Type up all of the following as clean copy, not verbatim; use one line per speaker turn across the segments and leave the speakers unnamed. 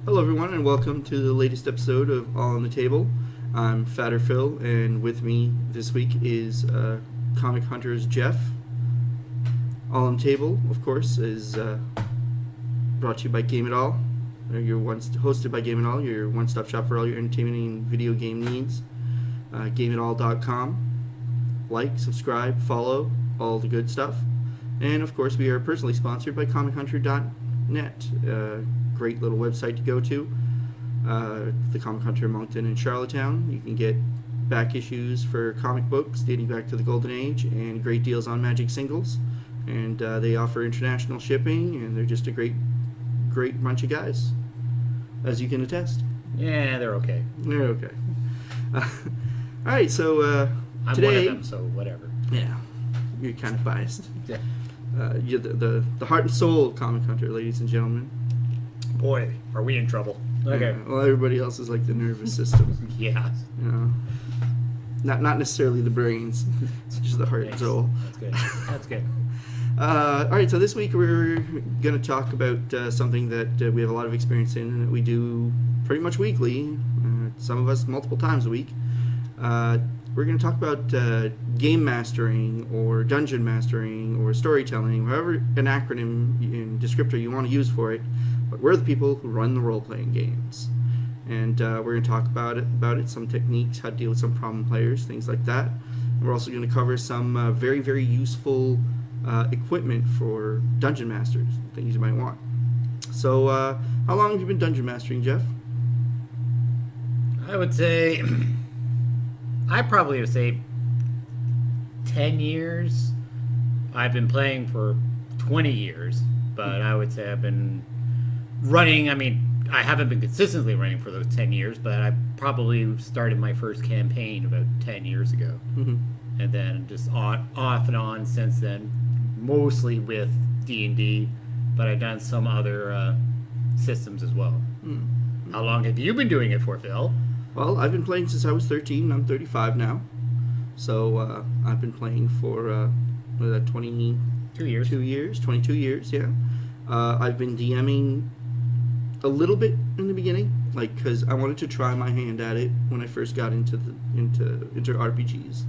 Hello, everyone, and welcome to the latest episode of All on the Table. I'm Phatter Phil, and with me this week is Comic Hunters Jeff. All on the Table, of course, is brought to you by Game It All. Hosted by Game It All, your one-stop shop for all your entertainment and video game needs. GameItAll.com. Like, subscribe, follow, all the good stuff. And of course, we are personally sponsored by ComicHunter.net. Great little website to go to. The Comic Hunter Moncton in Charlottetown. You can get back issues for comic books dating back to the Golden Age and great deals on Magic singles. And they offer international shipping, and they're just a great bunch of guys, as you can attest.
Yeah, they're okay.
They're okay. All right, so
I'm
today,
one of them, so whatever.
Yeah, you're kind of biased.
Yeah.
You're the heart and soul of Comic Hunter, ladies and gentlemen.
Boy, are we in trouble. Okay.
Well, everybody else is like the nervous system.
Yeah.
You know, not necessarily the brains, it's just the heart and soul.
That's good. That's good.
All right, so this week we're going to talk about something that we have a lot of experience in and that we do pretty much weekly, some of us multiple times a week. We're going to talk about game mastering or dungeon mastering or storytelling, whatever an acronym and descriptor you want to use for it, but we're the people who run the role-playing games. And we're going to talk about it, some techniques, how to deal with some problem players, things like that. And we're also going to cover some very, very useful equipment for dungeon masters, things you might want. So, how long have you been dungeon mastering, Jeff?
I would say, I probably would say 10 years. I've been playing for 20 years, but I would say I've been running. I mean, I haven't been consistently running for those 10 years, but I probably started my first campaign about 10 years ago.
Mm-hmm.
And then just off and on since then, mostly with D&D, but I've done some other systems as well. Mm-hmm. How long have you been doing it for, Phil?
Well, I've been playing since I was 13. I'm 35 now. So I've been playing for 22 years, yeah. I've been DMing a little bit in the beginning, like, because I wanted to try my hand at it when I first got into RPGs.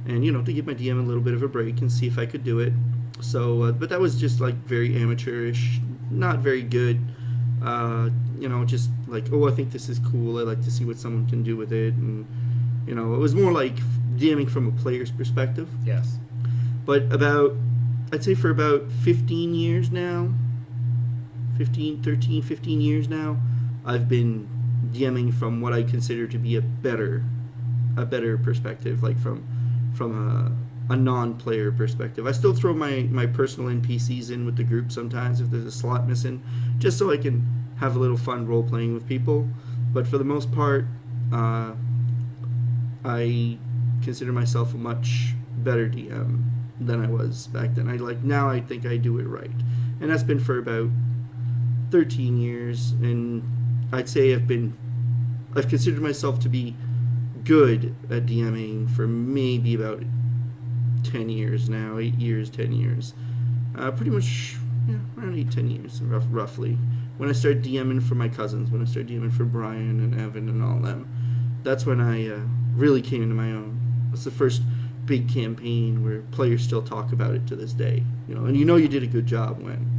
And, you know, to give my DM a little bit of a break and see if I could do it. So, but that was just, like, very amateurish, not very good. You know, just like, oh, I think this is cool. I like to see what someone can do with it. And, you know, it was more like DMing from a player's perspective.
Yes.
But I'd say for about 15 years now, 15 years now, I've been DMing from what I consider to be a better perspective, like from a non-player perspective. I still throw my personal NPCs in with the group sometimes if there's a slot missing, just so I can have a little fun role-playing with people. But for the most part, I consider myself a much better DM than I was back then. Now I think I do it right. And that's been for about 13 years, and I'd say I've considered myself to be good at DMing for maybe about 10 years now, 8 years, 10 years. Pretty much, yeah, around 8-10 years, roughly. When I started DMing for my cousins, when I started DMing for Brian and Evan and all them, that's when I really came into my own. It's the first big campaign where players still talk about it to this day. You know, and you know you did a good job when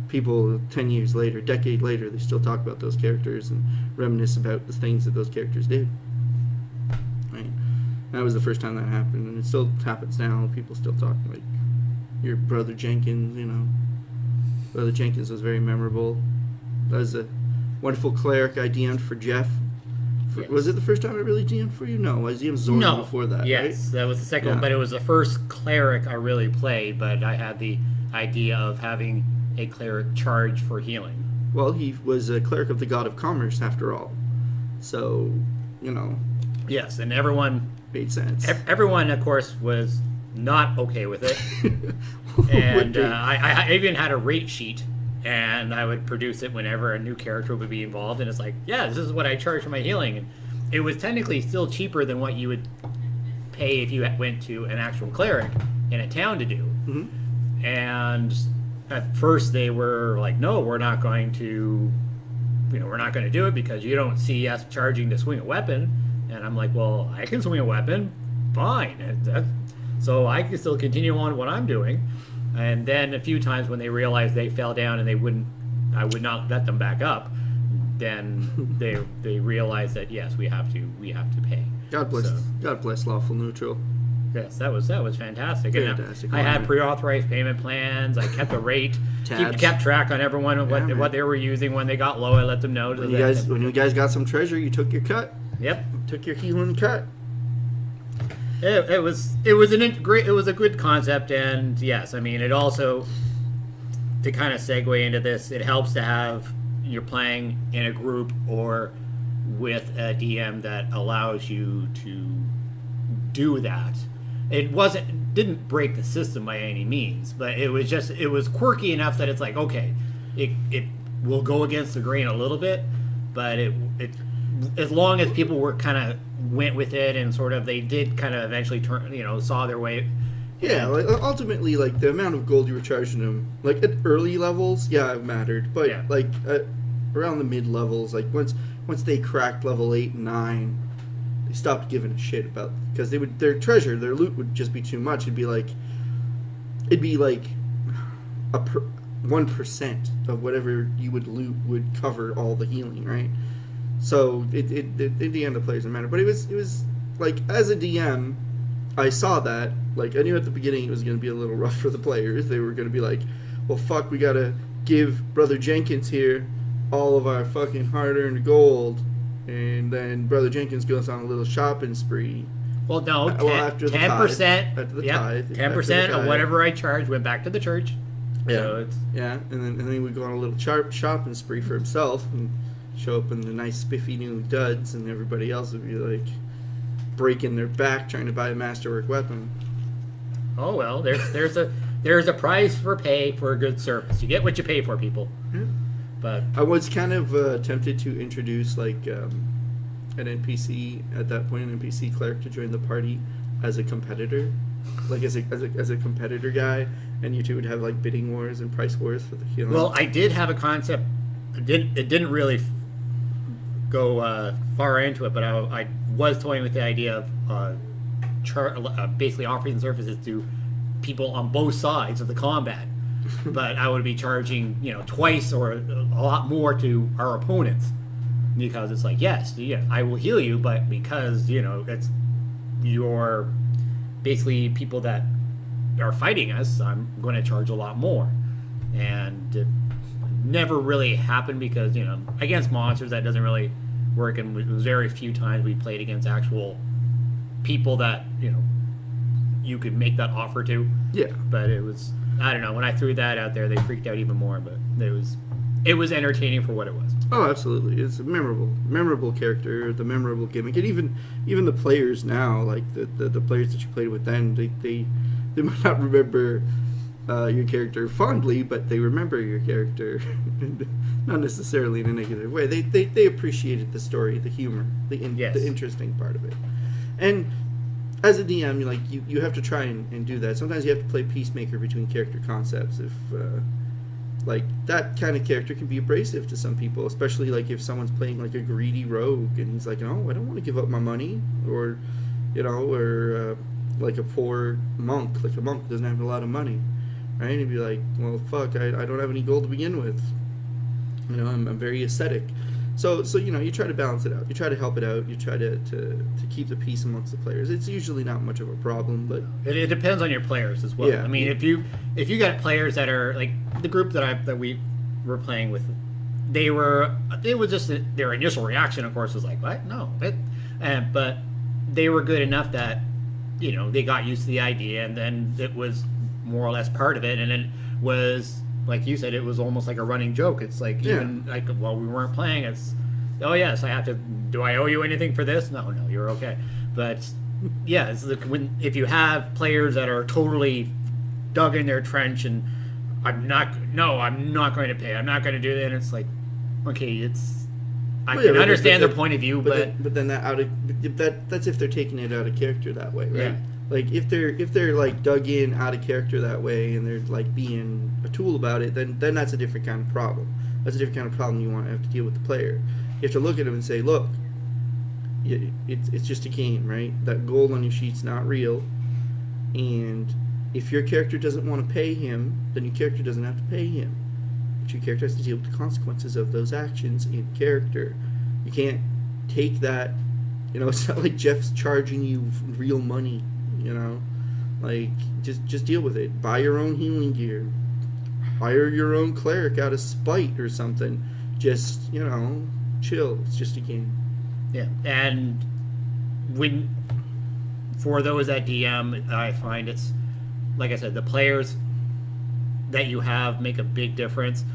people 10 years later, decade later, they still talk about those characters and reminisce about the things that those characters did. Right? That was the first time that happened, and it still happens now. People still talk like your Brother Jenkins, you know. Brother Jenkins was very memorable. That was a wonderful cleric I DM'd for Jeff.
Yes.
Was it the first time I really DM'd for you? No, I DM'd Zorn before that,
yes,
right?
That was the second one, but it was the first cleric I really played, but I had the idea of having a cleric charge for healing.
Well, he was a cleric of the god of commerce, after all. So, you know.
Yes, and everyone
made sense.
Everyone, of course, was not okay with it. And I even had a rate sheet, and I would produce it whenever a new character would be involved. And it's like, yeah, this is what I charge for my healing. And it was technically still cheaper than what you would pay if you went to an actual cleric in a town to do. Mm-hmm. And at first they were like, no, we're not going to we're not going to do it because you don't see us charging to swing a weapon. And I'm like, well, I can swing a weapon, fine. So I can still continue on what I'm doing. And then a few times when they realized they fell down and I would not let them back up, then they realized that yes, we have to pay.
God bless lawful neutral.
Yes, that was fantastic.
Fantastic.
And I had pre-authorized payment plans. I kept a rate, kept track on everyone of what they were using. When they got low, I let them know.
When you guys got some treasure, you took your cut.
Yep,
took your healing cut.
It was a good concept, and yes, I mean it also, to kind of segue into this, it helps to have you're playing in a group or with a DM that allows you to do that. It didn't break the system by any means, but it was quirky enough that it's like, okay, it will go against the grain a little bit, but it as long as people were kind of went with it and sort of they did kind of eventually turn, saw their way.
Yeah, like ultimately, like the amount of gold you were charging them, like at early levels, it mattered, but like around the mid levels, like once they cracked level 8 and 9, they stopped giving a shit about, because their treasure, their loot would just be too much. It'd be like 1% of whatever you would loot would cover all the healing, right? So it in the end, the players didn't matter. But it was like, as a DM, I saw that. Like, I knew at the beginning it was going to be a little rough for the players. They were going to be like, well, fuck, we got to give Brother Jenkins here all of our fucking hard-earned gold. And then Brother Jenkins goes on a little shopping spree.
Well, no, 10%. After the tithe. 10% of whatever I charged went back to the church.
Yeah, so and then he would go on a little shopping spree for himself and show up in the nice spiffy new duds, and everybody else would be like breaking their back trying to buy a masterwork weapon.
Oh well, there's a price for a good service. You get what you pay for, people.
Yeah.
But
I was kind of tempted to introduce like an NPC at that point, an NPC cleric, to join the party as a competitor, like as a competitor guy, and you two would have like bidding wars and price wars for the healing.
Well, I did have a concept. It didn't really go far into it, but I was toying with the idea of basically offering services to people on both sides of the combat. But I would be charging, twice or a lot more to our opponents, because it's like, yes, I will heal you, but because it's your basically people that are fighting us, I'm going to charge a lot more. And it never really happened because against monsters that doesn't really work, and it was very few times we played against actual people that you could make that offer to.
Yeah,
but it was, I don't know, when I threw that out there, they freaked out even more. But it was entertaining for what it was.
Oh, absolutely! It's a memorable character, the memorable gimmick, and even the players now, like the players that you played with then, they might not remember your character fondly, but they remember your character, not necessarily in a negative way. They appreciated the story, the humor, the interesting part of it, and as a DM, you have to try and do that. Sometimes you have to play peacemaker between character concepts. If like that kind of character can be abrasive to some people, especially like if someone's playing like a greedy rogue and he's like, no, I don't want to give up my money, or like a poor monk, like a monk doesn't have a lot of money, right? And he'd be like, well, fuck, I don't have any gold to begin with. I'm very ascetic. So you try to balance it out. You try to help it out. You try to keep the peace amongst the players. It's usually not much of a problem, but
it depends on your players as well.
Yeah.
I mean, if you got players that are like the group that we were playing with, it was just their initial reaction, of course, was like, what? No, but they were good enough that they got used to the idea, and then it was more or less part of it, and it was, like you said, it was almost like a running joke. It's like, even like while we weren't playing, it's, oh yes, do I owe you anything for this? No, you're okay. But yeah, it's like if you have players that are totally dug in their trench and I'm not going to pay, I'm not going to do that, and it's like, okay, I can understand their point of view, but
then that's if they're taking it out of character that way, right?
Yeah.
Like if they're like dug in out of character that way and they're like being a tool about it, then that's a different kind of problem. that's a different kind of problem you want to have to deal with the player. You have to look at them and say, look, it's just a game, right? That gold on your sheet's not real, and if your character doesn't want to pay him, then your character doesn't have to pay him. But your character has to deal with the consequences of those actions in character. You can't take that, it's not like Jeff's charging you real money, Like, just deal with it. Buy your own healing gear. Hire your own cleric out of spite or something. Just, chill. It's just a game.
Yeah, and for those at DM, I find it's, like I said, the players that you have make a big difference.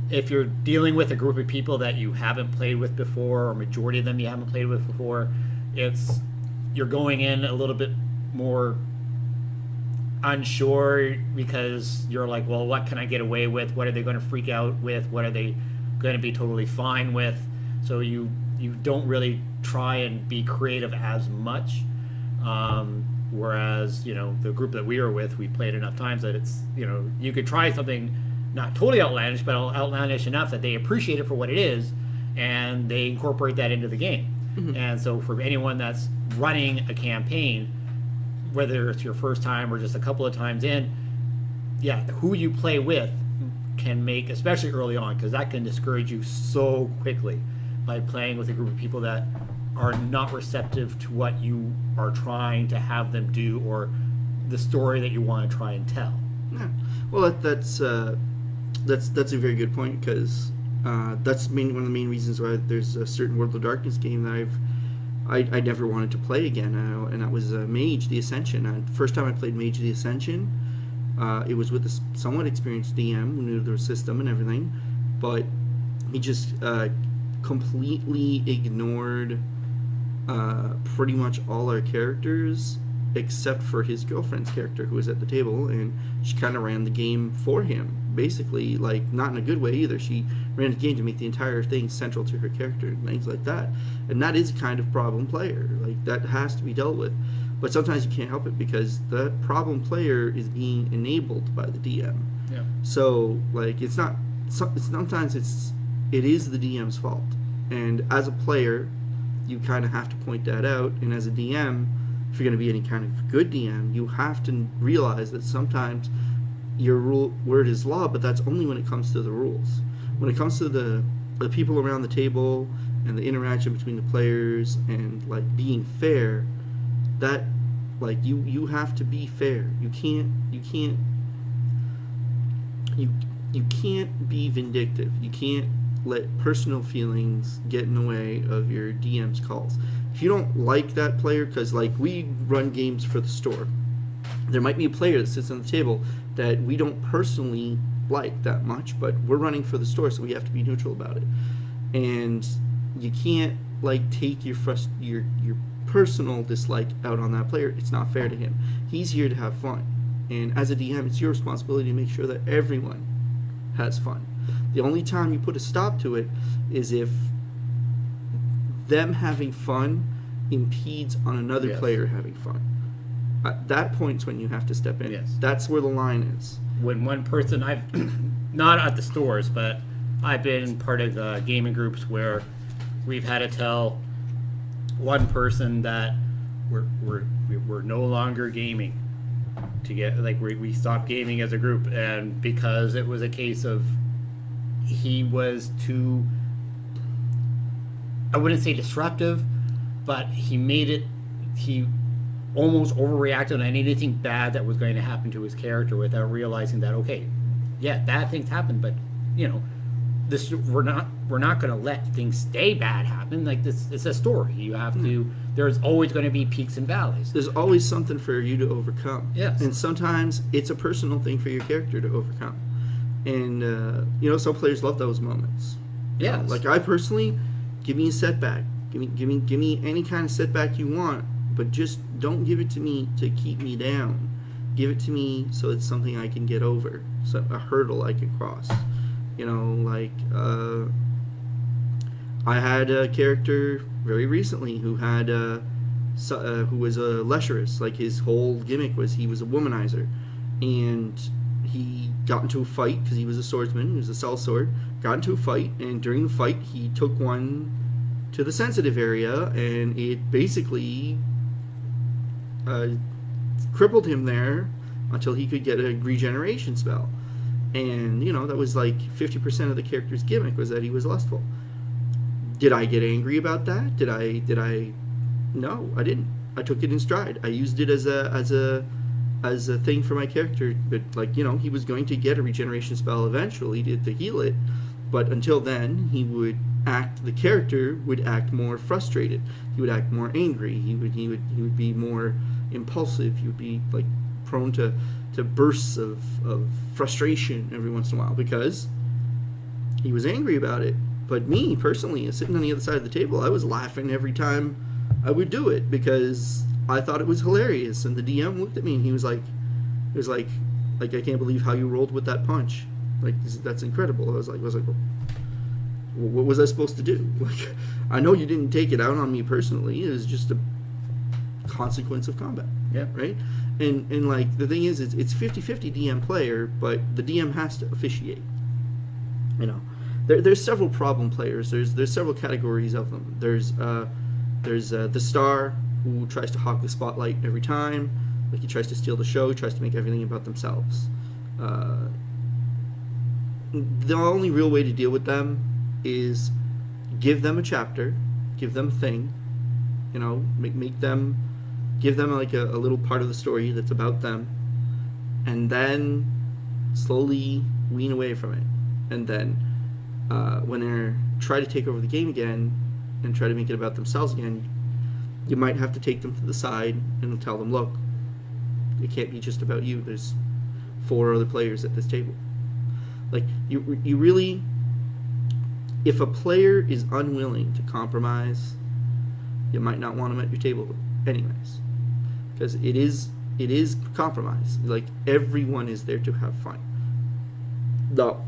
If you're dealing with a group of people that you haven't played with before, or majority of them you haven't played with before, you're going in a little bit more unsure because you're like, well, what can I get away with? What are they going to freak out with? What are they going to be totally fine with? So you don't really try and be creative as much. Whereas, the group that we were with, we played enough times that it's, you could try something not totally outlandish, but outlandish enough that they appreciate it for what it is, and they incorporate that into the game. Mm-hmm. And so for anyone that's running a campaign, whether it's your first time or just a couple of times in, who you play with can make, especially early on, because that can discourage you so quickly by playing with a group of people that are not receptive to what you are trying to have them do or the story that you want to try and tell.
Yeah. Well, that's a very good point, because that's one of the main reasons why there's a certain World of Darkness game that I never wanted to play again, and that was Mage: The Ascension. First time I played Mage: The Ascension, it was with a somewhat experienced DM who knew the system and everything, but he just completely ignored pretty much all our characters except for his girlfriend's character, who was at the table, and she kind of ran the game for him, basically, like, not in a good way either. She ran the game to make the entire thing central to her character and things like that, and that is a kind of problem player. Like, that has to be dealt with, but sometimes you can't help it because the problem player is being enabled by the DM.
Yeah.
So, like, sometimes it is the DM's fault, and as a player you kind of have to point that out, and as a DM, if you're going to be any kind of good DM, you have to realize that sometimes your word is law, but that's only when it comes to the rules. When it comes to the people around the table and the interaction between the players and, like, being fair, that, like, you have to be fair. You can't be vindictive. You can't let personal feelings get in the way of your DM's calls. If you don't like that player, because, like, we run games for the store, there might be a player that sits on the table that we don't personally like that much, but we're running for the store, so we have to be neutral about it. And you can't, like, take your personal dislike out on that player. It's not fair to him. He's here to have fun, and as a DM, it's your responsibility to make sure that everyone has fun. The only time you put a stop to it is if them having fun impedes on another player having fun. At that point's when you have to step in.
Yes.
That's where the line is.
When one person, I've not at the stores, but I've been part of gaming groups where we've had to tell one person that we're no longer gaming together. Like, we stopped gaming as a group, and because it was a case of he was too, I wouldn't say disruptive, but he almost overreacted on anything bad that was going to happen to his character without realizing that, okay, yeah, bad things happen, but, we're not going to let things stay bad happen. Like, this, it's a story. You have to, there's always going to be peaks and valleys.
There's always something for you to overcome.
Yes.
And sometimes it's a personal thing for your character to overcome. And, some players love those moments.
Yes.
Like, I personally, give me a setback. Give me any kind of setback you want, but just don't give it to me to keep me down. Give it to me so it's something I can get over, so a hurdle I can cross. I had a character very recently who had who was a lecherous. Like, his whole gimmick was he was a womanizer, and he got into a fight because he was a swordsman. He was a sellsword. Got into a fight, and during the fight, he took one to the sensitive area, and it basically crippled him there until he could get a regeneration spell. And, that was like 50% of the character's gimmick was that he was lustful. Did I get angry about that? Did I? No, I didn't. I took it in stride. I used it as a thing for my character. But, he was going to get a regeneration spell eventually to heal it. But until then, the character would act more frustrated. He would act more angry. He would be more impulsive. He would be prone to bursts of frustration every once in a while because he was angry about it. But me personally, sitting on the other side of the table, I was laughing every time I would do it because I thought it was hilarious. And the DM looked at me and he was like, I can't believe how you rolled with that punch. That's incredible. I was like, what was I supposed to do? I know you didn't take it out on me personally. It was just a consequence of combat.
Yeah.
Right? And the thing is, it's 50-50 DM player, but the DM has to officiate. There's several problem players. There's several categories of them. There's the star who tries to hog the spotlight every time. He tries to steal the show. He tries to make everything about themselves. The only real way to deal with them is give them a chapter, give them a thing, make them, give them a little part of the story that's about them, and then slowly wean away from it. And then when they try to take over the game again and try to make it about themselves again, you might have to take them to the side and tell them, look, it can't be just about you. There's 4 other players at this table. You really, if a player is unwilling to compromise, you might not want them at your table anyways, because it is compromise. Everyone is there to have fun. No,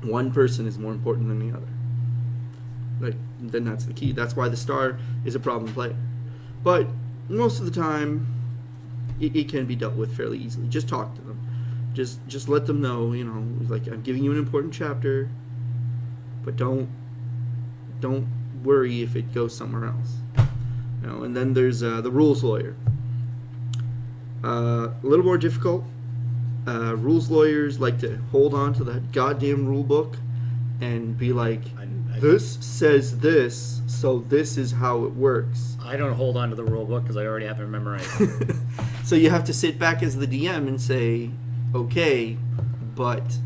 one person is more important than the other. Then that's the key. That's why the star is a problem player. But most of the time, it can be dealt with fairly easily. Just talk to them. Just let them know, I'm giving you an important chapter, but don't worry if it goes somewhere else. And then there's the rules lawyer. A little more difficult. Rules lawyers like to hold on to that goddamn rule book and be like, this says this, so this is how it works.
I don't hold on to the rule book because I already have it memorized.
So you have to sit back as the DM and say, okay, but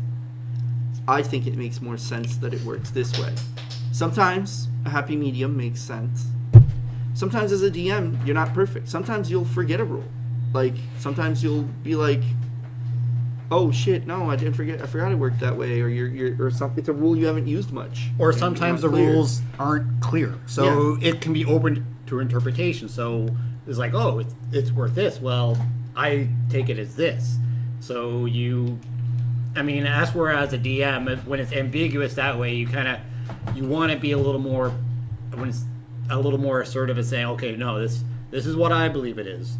I think it makes more sense that it works this way. Sometimes a happy medium makes sense. Sometimes as a DM, you're not perfect. Sometimes you'll forget a rule. Sometimes you'll be like, oh shit, no, I forgot it worked that way, or something. It's a rule you haven't used much.
Or sometimes the rules aren't clear. So it can be open to interpretation. So it's like, oh, it's worth this. Well, I take it as this. So as we're as a DM, when it's ambiguous that way, you want to be a little more assertive and saying, okay, no, this is what I believe it is.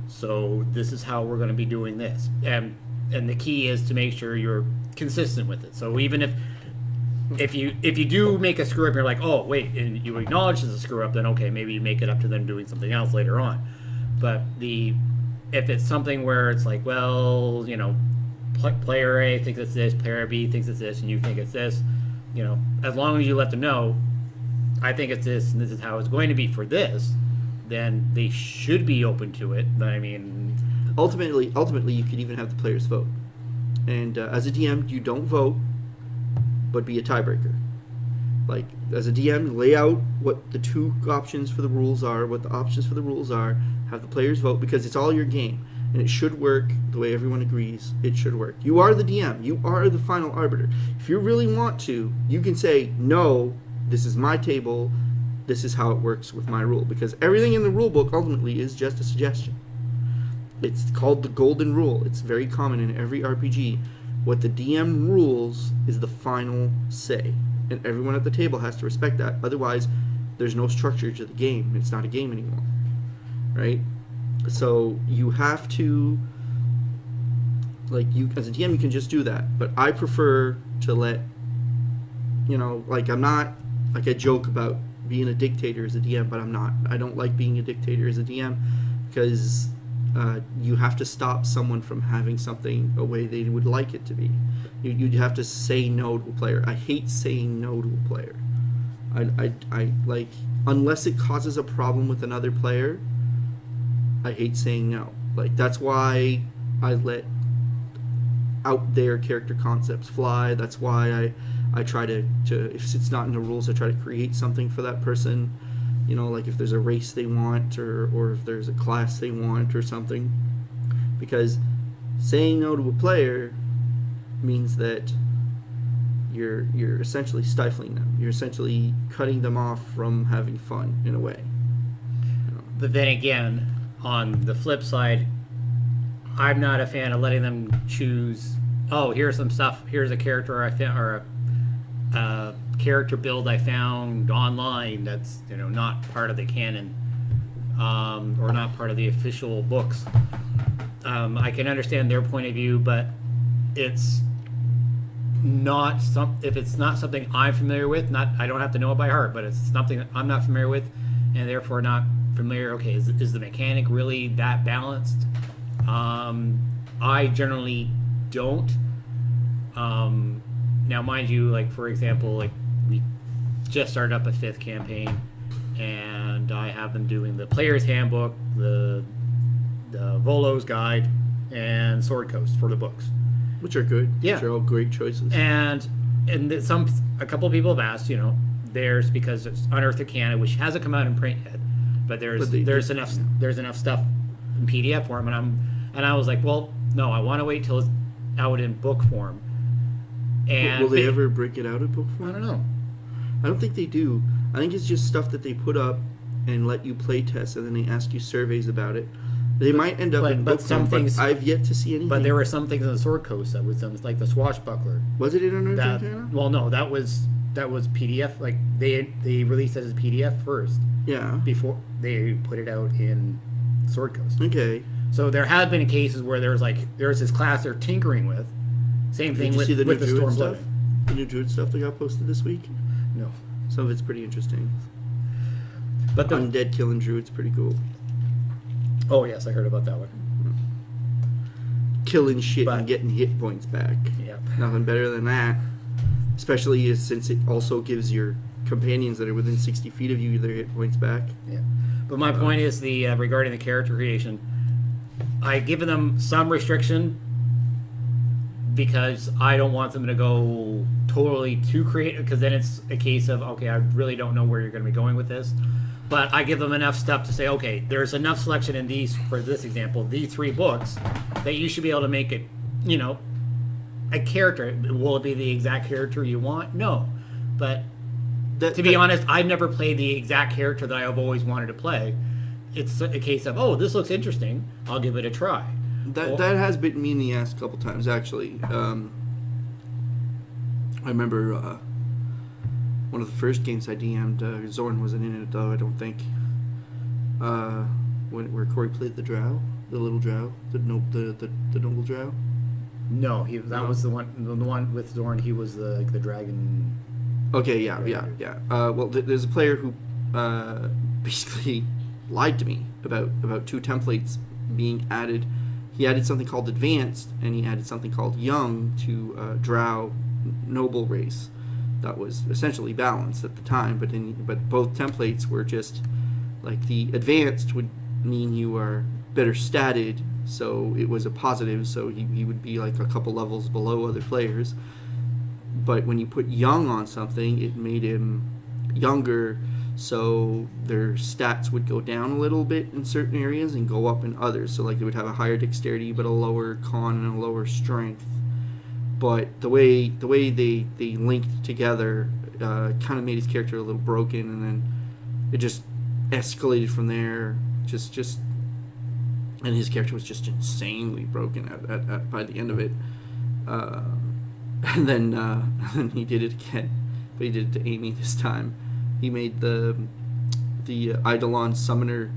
So this is how we're going to be doing this. And the key is to make sure you're consistent with it. So even if you do make a screw up, you're like, oh wait, and you acknowledge it's a screw up, then okay, maybe you make it up to them doing something else later on. But if it's something where it's like, well, player A thinks it's this, player B thinks it's this, and you think it's this, as long as you let them know, I think it's this, and this is how it's going to be for this, then they should be open to it.
Ultimately, you could even have the players vote. And as a DM, you don't vote, but be a tiebreaker. As a DM, lay out what the 2 options for the rules are, what the options for the rules are, have the players vote, because it's all your game. And it should work the way everyone agrees it should work. You are the DM. You are the final arbiter. If you really want to, you can say, no, this is my table. This is how it works with my rule. Because everything in the rule book ultimately is just a suggestion. It's called the golden rule. It's very common in every RPG. What the DM rules is the final say. And everyone at the table has to respect that. Otherwise, there's no structure to the game. It's not a game anymore. Right? So you have to like you as a DM, you can just do that. But I prefer to let, like I'm not, like I joke about being a dictator as a DM, but I'm not. I don't like being a dictator as a DM because you have to stop someone from having something a way they would like it to be. You'd have to say no to a player. I hate saying no to a player. I like, unless it causes a problem with another player, I hate saying no. Like, that's why I let out there character concepts fly. That's why I try to if it's not in the rules, I try to create something for that person. Like if there's a race they want, or if there's a class they want or something. Because saying no to a player means that you're essentially stifling them. You're essentially cutting them off from having fun in a way.
But then again, on the flip side, I'm not a fan of letting them choose. Oh, here's some stuff. Here's a character I found, or a character build I found online that's not part of the canon, or not part of the official books. I can understand their point of view, but it's not if it's not something I'm familiar with. I don't have to know it by heart, but it's something that I'm not familiar with, and therefore not familiar. Okay, is the mechanic really that balanced? I generally don't. Now, mind you, like for example, like we just started up a 5th campaign, and I have them doing the Player's Handbook, the Volo's Guide, and Sword Coast for the books,
which are good.
Yeah,
which are all great choices.
And a couple of people have asked, there's, because it's Unearthed the Canon, which hasn't come out in print yet, but there's enough stuff in PDF form, and I was like, well, no, I want to wait till it's out in book form. And
will they ever break it out in book form?
I don't know.
I don't think they do. I think it's just stuff that they put up and let you play test, and then they ask you surveys about it. They might end up in book form, but I've yet to see anything.
But there were some things on the Sword Coast that was like the Swashbuckler.
Was it in Unearthed Canon?
Well, no, that was PDF. Like they released it as a PDF first.
Yeah.
Before they put it out in Sword Coast.
Okay.
So there have been cases where there's this class they're tinkering with. Same thing with the Stormblood
stuff. The new Druid stuff that got posted this week.
No.
Some of it's pretty interesting.
But the
Undead killing Druid's pretty cool.
Oh yes, I heard about that one.
Killing shit and getting hit points back.
Yep.
Nothing better than that. Especially since it also gives your companions that are within 60 feet of you their hit points back.
Yeah. But my point is regarding the character creation, I've given them some restriction because I don't want them to go totally too creative, because then it's a case of, okay, I really don't know where you're going to be going with this. But I give them enough stuff to say, okay, there's enough selection in these, for this example, these 3 books, that you should be able to make it, a character. Will it be the exact character you want? No. But to be honest, I've never played the exact character that I've always wanted to play. It's a case of, oh, this looks interesting, I'll give it a try.
That has bitten me in the ass a couple times, actually. I remember one of the first games I DM'd, Zorn wasn't in it, though, I don't think. Where Corey played the drow, the little drow, the noble drow.
No, that was the one with Zorn. He was the dragon.
Okay, yeah. Well, there's a player who basically lied to me about 2 templates being added. He added something called Advanced, and he added something called Young to drow noble race. That was essentially balanced at the time, but both templates were just like, the Advanced would mean you are better statted, so it was a positive, so he would be like a couple levels below other players. But when you put Young on something, it made him younger, so their stats would go down a little bit in certain areas and go up in others. So like they would have a higher dexterity but a lower con and a lower strength. But the way they linked together kind of made his character a little broken, and then it just escalated from there. And his character was just insanely broken by the end of it. And then he did it again, but he did it to Amy this time. He made the Eidolon Summoner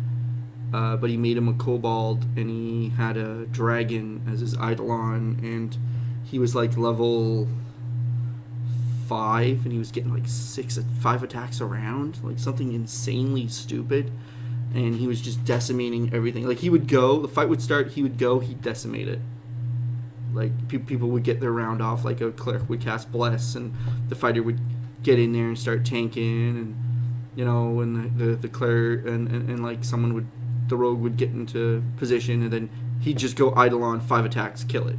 but he made him a kobold, and he had a dragon as his eidolon, and he was like level 5, and he was getting like 5 attacks around, like something insanely stupid, and he was just decimating everything. Like, he would go, the fight would start, he would go, he'd decimate it. Like, people would get their round off, like a cleric would cast Bless, and the fighter would get in there and start tanking, and, you know, and the cleric, and like someone would, the rogue would get into position, and then he'd just go eidolon, 5 attacks, kill it.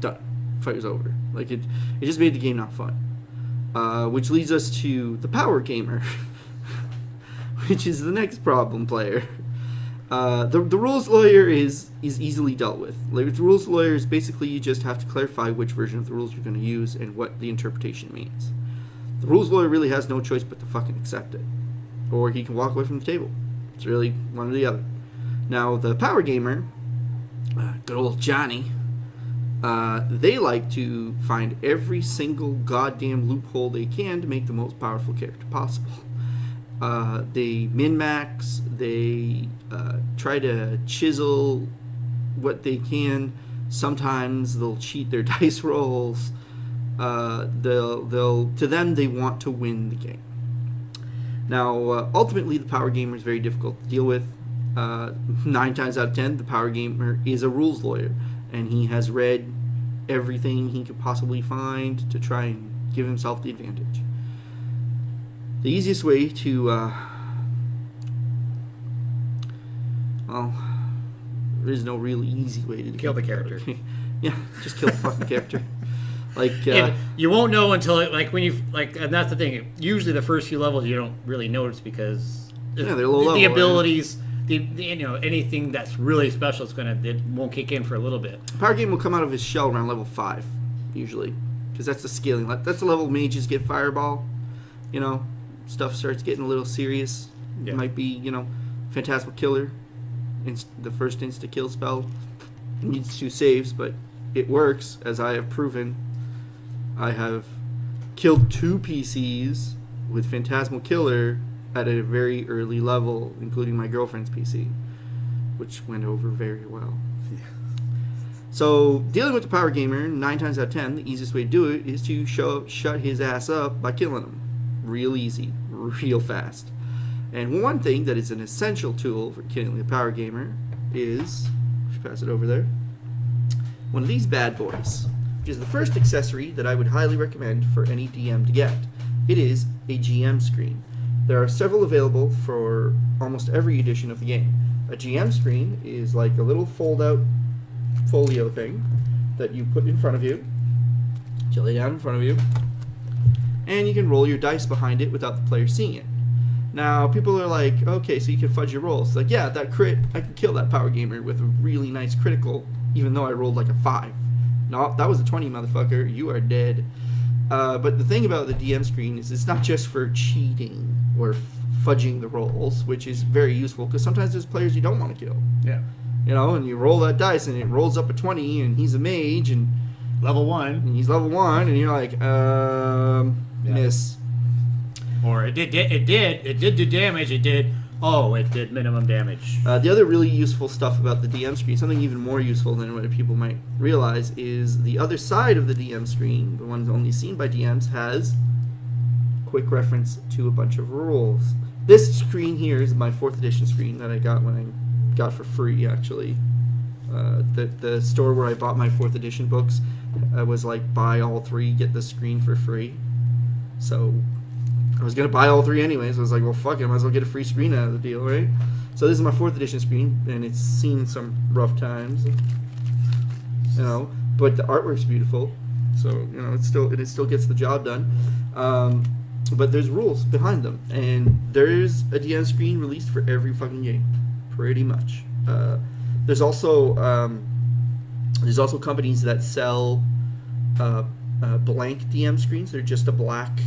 Done. Fight was over. Like, it just made the game not fun. Which leads us to the power gamer, which is the next problem player. The rules lawyer is easily dealt with. Like, the rules lawyer is basically you just have to clarify which version of the rules you're going to use and what the interpretation means. The rules lawyer really has no choice but to fucking accept it, or he can walk away from the table. It's really one or the other. Now, the power gamer, good old Johnny, they like to find every single goddamn loophole they can to make the most powerful character possible. They min-max, they try to chisel what they can. Sometimes they'll cheat their dice rolls. To them, they want to win the game. Now, ultimately, the power gamer is very difficult to deal with. 9 times out of 10, the power gamer is a rules lawyer, and he has read everything he could possibly find to try and give himself the advantage. The easiest way to, well, there is no really easy way to
kill the character.
Yeah, just kill the fucking character. Like,
you won't know until and that's the thing. Usually, the first few levels you don't really notice because
they're low level,
the abilities, anything that's really special it won't kick in for a little bit.
Power game will come out of his shell around level 5, usually, because that's the scaling. That's the level mages get fireball. You know, stuff starts getting a little serious. Yeah. It might be, Phantasmal Killer, the first insta kill spell. It needs 2 saves, but it works, as I have proven. I have killed 2 PCs with Phantasmal Killer at a very early level, including my girlfriend's PC, which went over very well. Yeah. So, dealing with the power gamer, 9 times out of 10, the easiest way to do it is to shut his ass up by killing him. Real easy, real fast. And one thing that is an essential tool for killing the power gamer is, if you pass it over there, one of these bad boys, which is the first accessory that I would highly recommend for any DM to get. It is a GM screen. There are several available for almost every edition of the game. A GM screen is like a little fold-out folio thing that you put in front of you, you lay down in front of you, and you can roll your dice behind it without the player seeing it. Now, people are like, okay, so you can fudge your rolls. Like, yeah, that crit, I can kill that power gamer with a really nice critical, even though I rolled like a 5. No, that was a 20, motherfucker. You are dead. But the thing about the DM screen is it's not just for cheating or fudging the rolls, which is very useful, because sometimes there's players you don't want to kill.
Yeah.
And you roll that dice, and it rolls up a 20, and he's a mage, and...
Level 1.
And he's level 1, and you're like, miss.
Or it did do damage, it did minimum damage.
The other really useful stuff about the DM screen, something even more useful than what people might realize, is the other side of the DM screen, the one only seen by DMs, has quick reference to a bunch of rules. This screen here is my 4th edition screen that I got for free, actually. The store where I bought my 4th edition books was like, buy all 3, get the screen for free. So I was going to buy all 3 anyways. I was like, well, fuck it, I might as well get a free screen out of the deal, right? So this is my 4th edition screen, and it's seen some rough times, but the artwork's beautiful, so, it still gets the job done. But there's rules behind them, and there's a DM screen released for every fucking game, pretty much. There's also companies that sell blank DM screens. They're just a black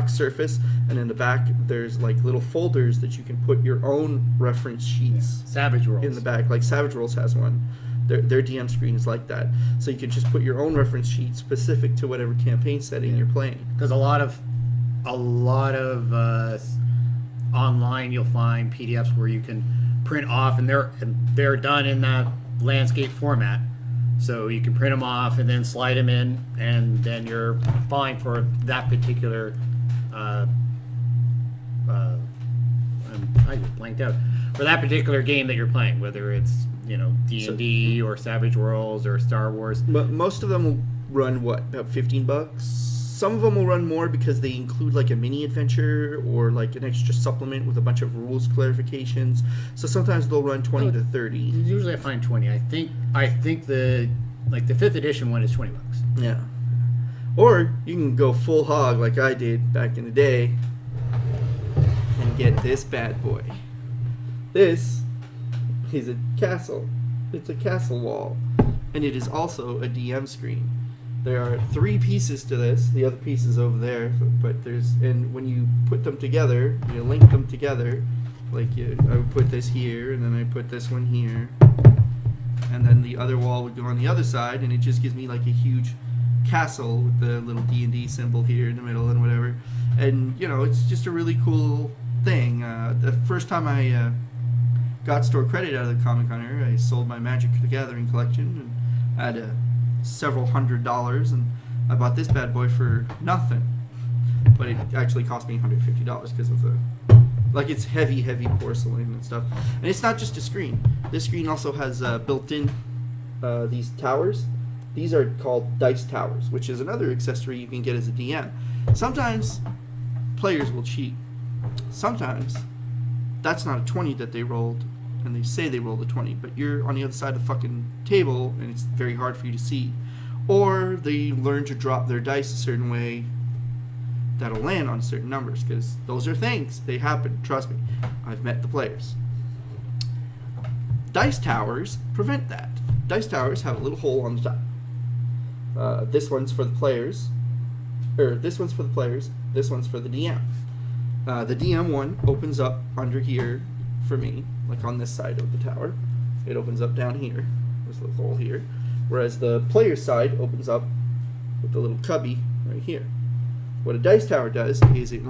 surface, and in the back there's like little folders that you can put your own reference sheets.
Savage Worlds
in the back, like Savage Worlds has one. Their DM screen is like that, so you can just put your own reference sheet specific to whatever campaign setting you're playing.
Because a lot of online you'll find PDFs where you can print off, and they're done in that landscape format. So you can print them off and then slide them in, and then you're fine for that particular. I just blanked out. For that particular game that you're playing, whether it's D&D or Savage Worlds or Star Wars.
But most of them will run what, about $15? Some of them will run more because they include like a mini adventure or like an extra supplement with a bunch of rules clarifications. So sometimes they'll run 20 to 30.
Usually I find 20. I think the 5th edition one is $20.
Yeah. Or you can go full hog like I did back in the day and get this bad boy. This is a castle. It's a castle wall. And it is also a DM screen. There are 3 pieces to this. The other piece is over there, and when you put them together, you link them together. Like I would put this here, and then I put this one here, and then the other wall would go on the other side, and it just gives me like a huge castle with the little D&D symbol here in the middle and whatever. And it's just a really cool thing. The first time I got store credit out of the Comic Hunter, I sold my Magic the Gathering collection and had several $100s, and I bought this bad boy for nothing, but it actually cost me $150 because of it's heavy porcelain and stuff. And it's not just a screen. This screen also has built-in these towers. These are called dice towers, which is another accessory you can get as a DM. Sometimes players will cheat. Sometimes that's not a 20 that they rolled, and they say they rolled a 20, but you're on the other side of the fucking table and it's very hard for you to see. Or they learn to drop their dice a certain way that'll land on certain numbers, because those are things. They happen. Trust me. I've met the players. Dice towers prevent that. Dice towers have a little hole on the top. This one's for the players. This one's for the players. This one's for the DM. The DM one opens up under here for me, like on this side of the tower. It opens up down here. There's a little hole here. Whereas the player side opens up with the little cubby right here. What a dice tower does is it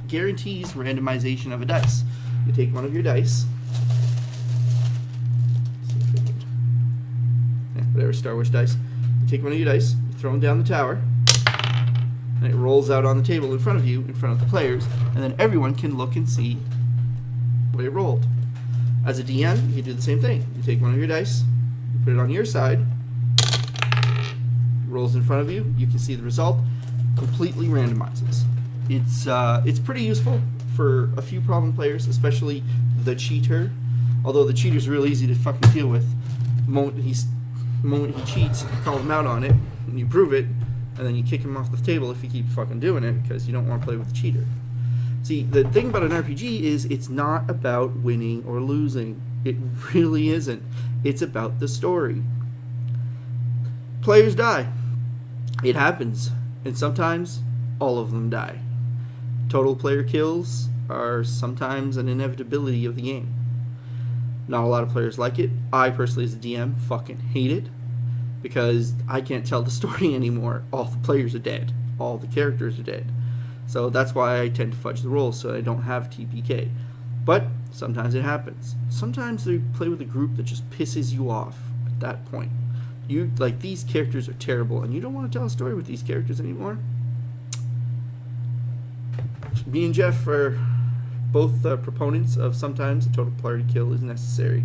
guarantees randomization of a dice. You take one of your dice, whatever Star Wars dice. You take one of your dice, you throw them down the tower, and it rolls out on the table in front of you, in front of the players, and then everyone can look and see what it rolled. As a DM, you can do the same thing. You take one of your dice, you put it on your side, it rolls in front of you, you can see the result, completely randomizes. It's pretty useful for a few problem players, especially the cheater. Although the cheater's real easy to fucking deal with. The moment he cheats, you call him out on it, and you prove it, and then you kick him off the table if he keeps fucking doing it, because you don't want to play with the cheater. See, the thing about an RPG is it's not about winning or losing. It really isn't. It's about the story. Players die. It happens. And sometimes all of them die. Total player kills are sometimes an inevitability of the game. Not a lot of players like it. I personally, as a DM, fucking hate it, because I can't tell the story anymore. All the players are dead. All the characters are dead. So that's why I tend to fudge the rules, so I don't have TPK. But sometimes it happens. Sometimes they play with a group that just pisses you off at that point. These characters are terrible, and you don't want to tell a story with these characters anymore. Me and Jeff are both proponents of sometimes a total player kill is necessary.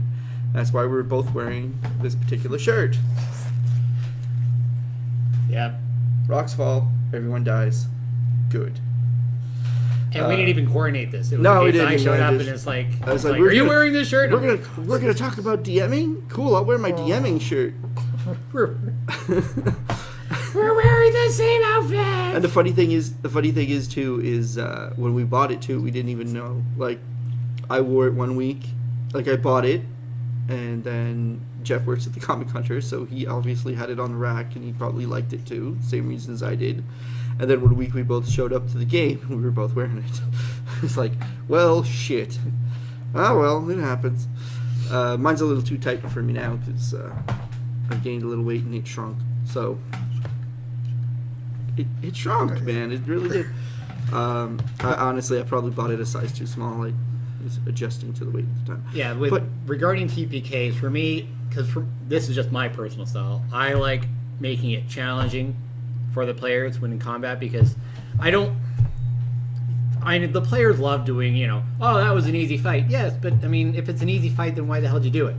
That's why we're both wearing this particular shirt.
Yep.
Rocks fall, everyone dies. Good.
And we didn't even coordinate this. It was
no, we didn't.
I showed up and it's like,
I was like,
are you wearing this shirt?
We're gonna talk about DMing? Cool, I'll wear my DMing shirt.
We're wearing the same outfit.
And the funny thing is too, when we bought it too, we didn't even know. Like, I wore it one week. Like, I bought it, and then Jeff works at the Comic Hunter, so he obviously had it on the rack, and he probably liked it too, same reasons I did. And then one week we both showed up to the game, and we were both wearing it. It's like, well, shit. Oh, well, it happens. Mine's a little too tight for me now, because I've gained a little weight and it shrunk. So, it shrunk, man. It really did. Honestly, I probably bought it a size too small. I was adjusting to the weight at the time.
Yeah,
But
regarding TPKs, for me, because this is just my personal style, I like making it challenging for the players when in combat because the players love doing, oh, that was an easy fight. Yes, but, I mean, if it's an easy fight, then why the hell did you do it?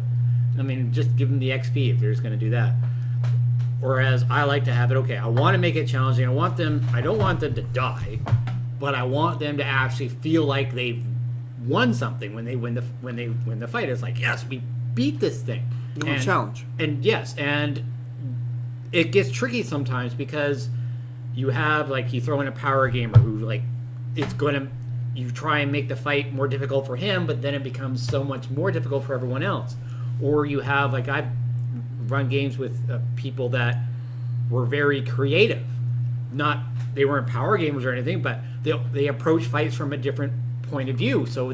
I mean, just give them the XP if they're just going to do that. Whereas I like to have it, okay, I want to make it challenging. I don't want them to die, but I want them to actually feel like they've won something when they win the fight. It's like, yes, we beat this thing.
Challenge.
And yes, and it gets tricky sometimes because you have, like, you throw in a power gamer who, like, you try and make the fight more difficult for him, but then it becomes so much more difficult for everyone else. Or you have, like, I've run games with people that were very creative. They weren't power gamers or anything, but they approach fights from a different point of view. So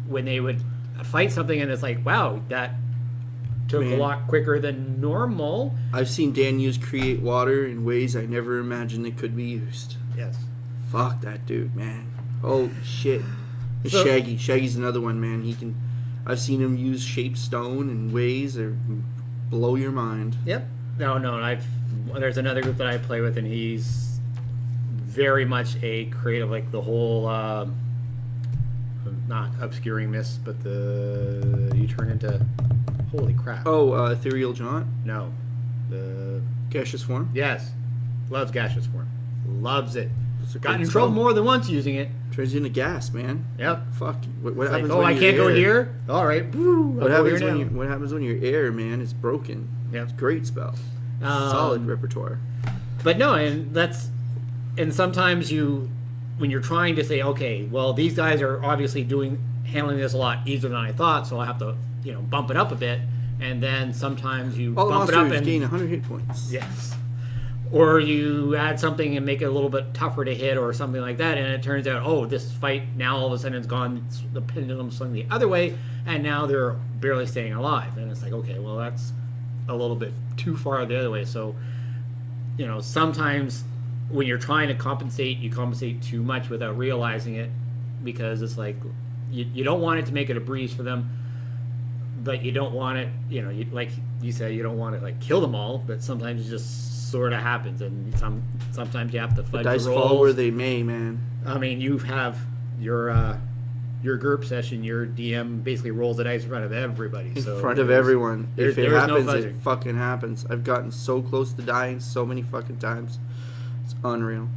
when they would fight something and it's like, wow, that took a lot quicker than normal.
I've seen Dan create water in ways I never imagined it could be used.
Yes.
Fuck that dude, man. Holy shit. Shaggy. Shaggy's another one, man. I've seen him use shaped stone in ways that blow your mind.
Yep. No. There's another group that I play with, and he's very much a creative, like the whole, not obscuring mist, but you turn into, holy crap.
Oh, ethereal jaunt?
No. The
gaseous form?
Yes. Loves gaseous form. Loves it. Got in
spell.
trouble more than once using it.
Turns you into gas, man.
Yep.
Fuck. What happens
like,
when
I can't
air?
go here? All right.
What happens when your air, man, is broken?
Yep.
It's a great spell. Solid repertoire.
But no, and sometimes when you're trying to say, okay, well, these guys are obviously handling this a lot easier than I thought, so I'll have to, bump it up a bit. And then sometimes you
all
bump it up and
gain 100 hit points.
Yes. Or you add something and make it a little bit tougher to hit or something like that, and it turns out, oh, this fight now all of a sudden it's gone, the pendulum swung the other way, and now they're barely staying alive. And it's like, okay, well, that's a little bit too far the other way. So, sometimes when you're trying to compensate, you compensate too much without realizing it, because it's like you don't want it to make it a breeze for them, but you don't want it, like you said, you don't want to, like, kill them all, but sometimes it just sort of happens, and sometimes you have to fudge the rolls.
Dice fall where they may, man.
I mean, you have your group session, your DM basically rolls the dice in front of everybody.
In front of everyone. If it happens, it fucking happens. I've gotten so close to dying so many fucking times. It's unreal.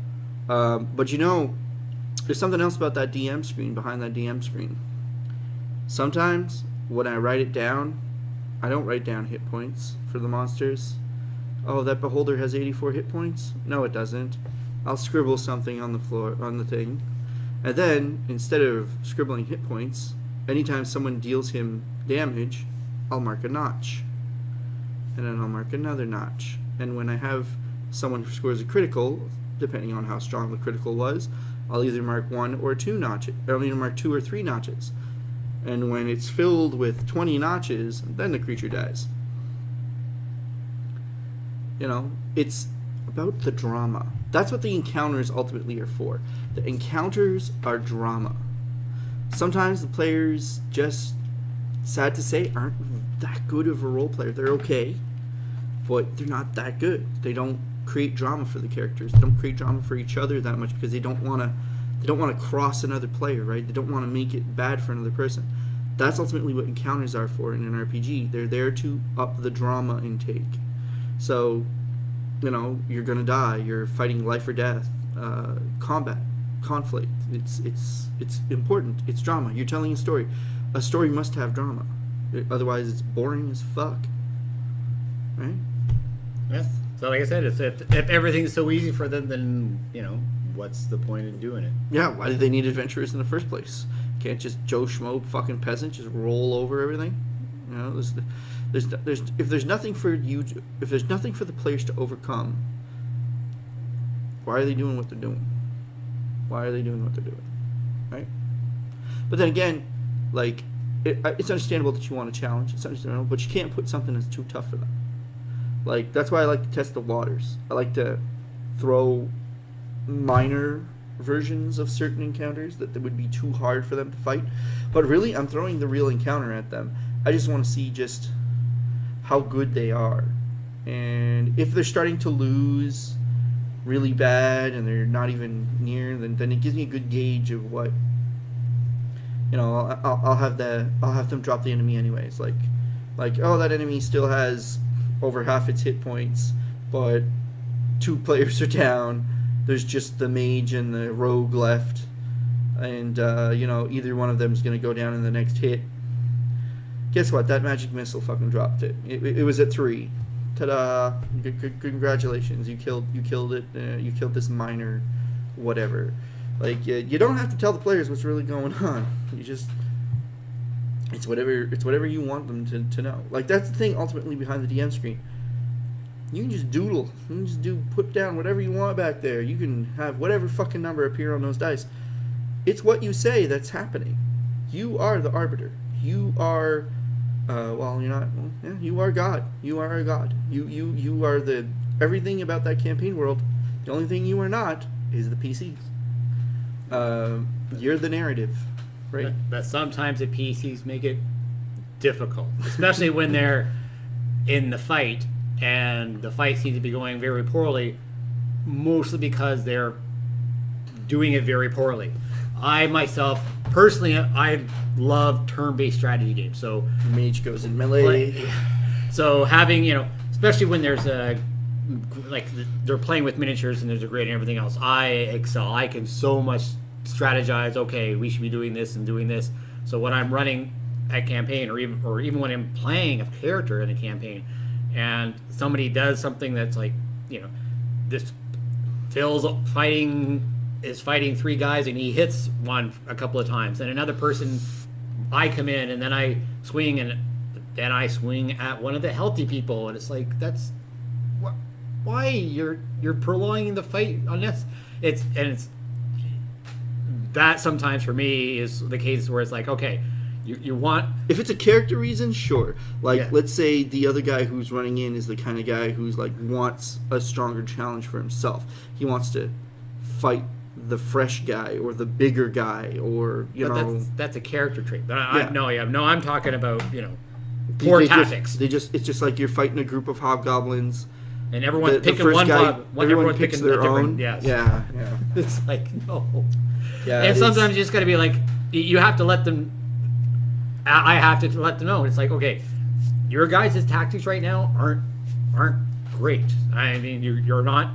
But there's something else about that DM screen, behind that DM screen. Sometimes, when I write it down, I don't write down hit points for the monsters. Oh, that beholder has 84 hit points? No, it doesn't. I'll scribble something on the floor, on the thing. And then, instead of scribbling hit points, anytime someone deals him damage, I'll mark a notch. And then I'll mark another notch. And when I have someone who scores a critical, depending on how strong the critical was, I'll either mark 1 or 2 notches. I'll either mark 2 or 3 notches. And when it's filled with 20 notches, then the creature dies. It's about the drama. That's what the encounters ultimately are for. The encounters are drama. Sometimes the players just, sad to say, aren't that good of a role player. They're okay, but they're not that good. They don't create drama for the characters. They don't create drama for each other that much because they don't want to cross another player, right? They don't want to make it bad for another person. That's ultimately what encounters are for in an RPG. They're there to up the drama intake. So, you're gonna die. You're fighting life or death, combat, conflict. It's important. It's drama. You're telling a story. A story must have drama. Otherwise, it's boring as fuck. Right?
Yeah. So, like I said, if everything's so easy for them, then what's the point in doing it?
Yeah. Why did they need adventurers in the first place? Can't just Joe Schmo fucking peasant just roll over everything? If there's nothing for the players to overcome, why are they doing what they're doing? Right? But then again, like, it's understandable that you want to challenge. It's understandable, but you can't put something that's too tough for them. Like, that's why I like to test the waters. I like to throw minor versions of certain encounters that would be too hard for them to fight. But really, I'm throwing the real encounter at them. I just want to see just how good they are. And if they're starting to lose really bad and they're not even near, then it gives me a good gauge of what, you know, I'll have them drop the enemy anyways. Like, oh, that enemy still has over half its hit points, but 2 players are down. There's just the mage and the rogue left, and you know, either one of them is going to go down in the next hit. Guess what? That magic missile fucking dropped it. It was at 3. Ta-da! Congratulations, you killed it. You killed this minor, whatever. Like, you don't have to tell the players what's really going on. You just, it's whatever you want them to know. Like, that's the thing ultimately behind the DM screen. You can just doodle. You can just put down whatever you want back there. You can have whatever fucking number appear on those dice. It's what you say that's happening. You are the arbiter. You are, well, you're not. Well, yeah, you are God. You are a god. You are the everything about that campaign world. The only thing you are not is the PCs. You're the narrative, right?
But sometimes the PCs make it difficult, especially when they're in the fight. And the fight seems to be going very poorly, mostly because they're doing it very poorly. I myself, personally, I love turn-based strategy games. So
mage goes in melee.
So having, you know, especially when there's like they're playing with miniatures and there's a grid and everything else, I excel. I can so much strategize. Okay, we should be doing this and doing this. So when I'm running a campaign, or even when I'm playing a character in a campaign, and somebody does something that's like, you know, this Phil's is fighting 3 guys and he hits one a couple of times, and another person, I come in and then I swing and then I swing at one of the healthy people, and it's like, that's why you're prolonging the fight on this. It's that sometimes for me is the case where it's like, okay, you want...
If it's a character reason, sure. Like,
yeah.
Let's say the other guy who's running in is the kind of guy who's, like, wants a stronger challenge for himself. He wants to fight the fresh guy or the bigger guy, or, you know...
That's a character trait. But
Yeah.
I'm talking about, you know, poor tactics.
It's just like you're fighting a group of hobgoblins.
And everyone's picking one guy.
Everyone picks their own.
Yes.
Yeah.
It's like, no.
Yeah,
and sometimes you just got to be like, you have to let them... I have to let them know. It's like, okay, your guys' tactics right now aren't great. I mean, you're not.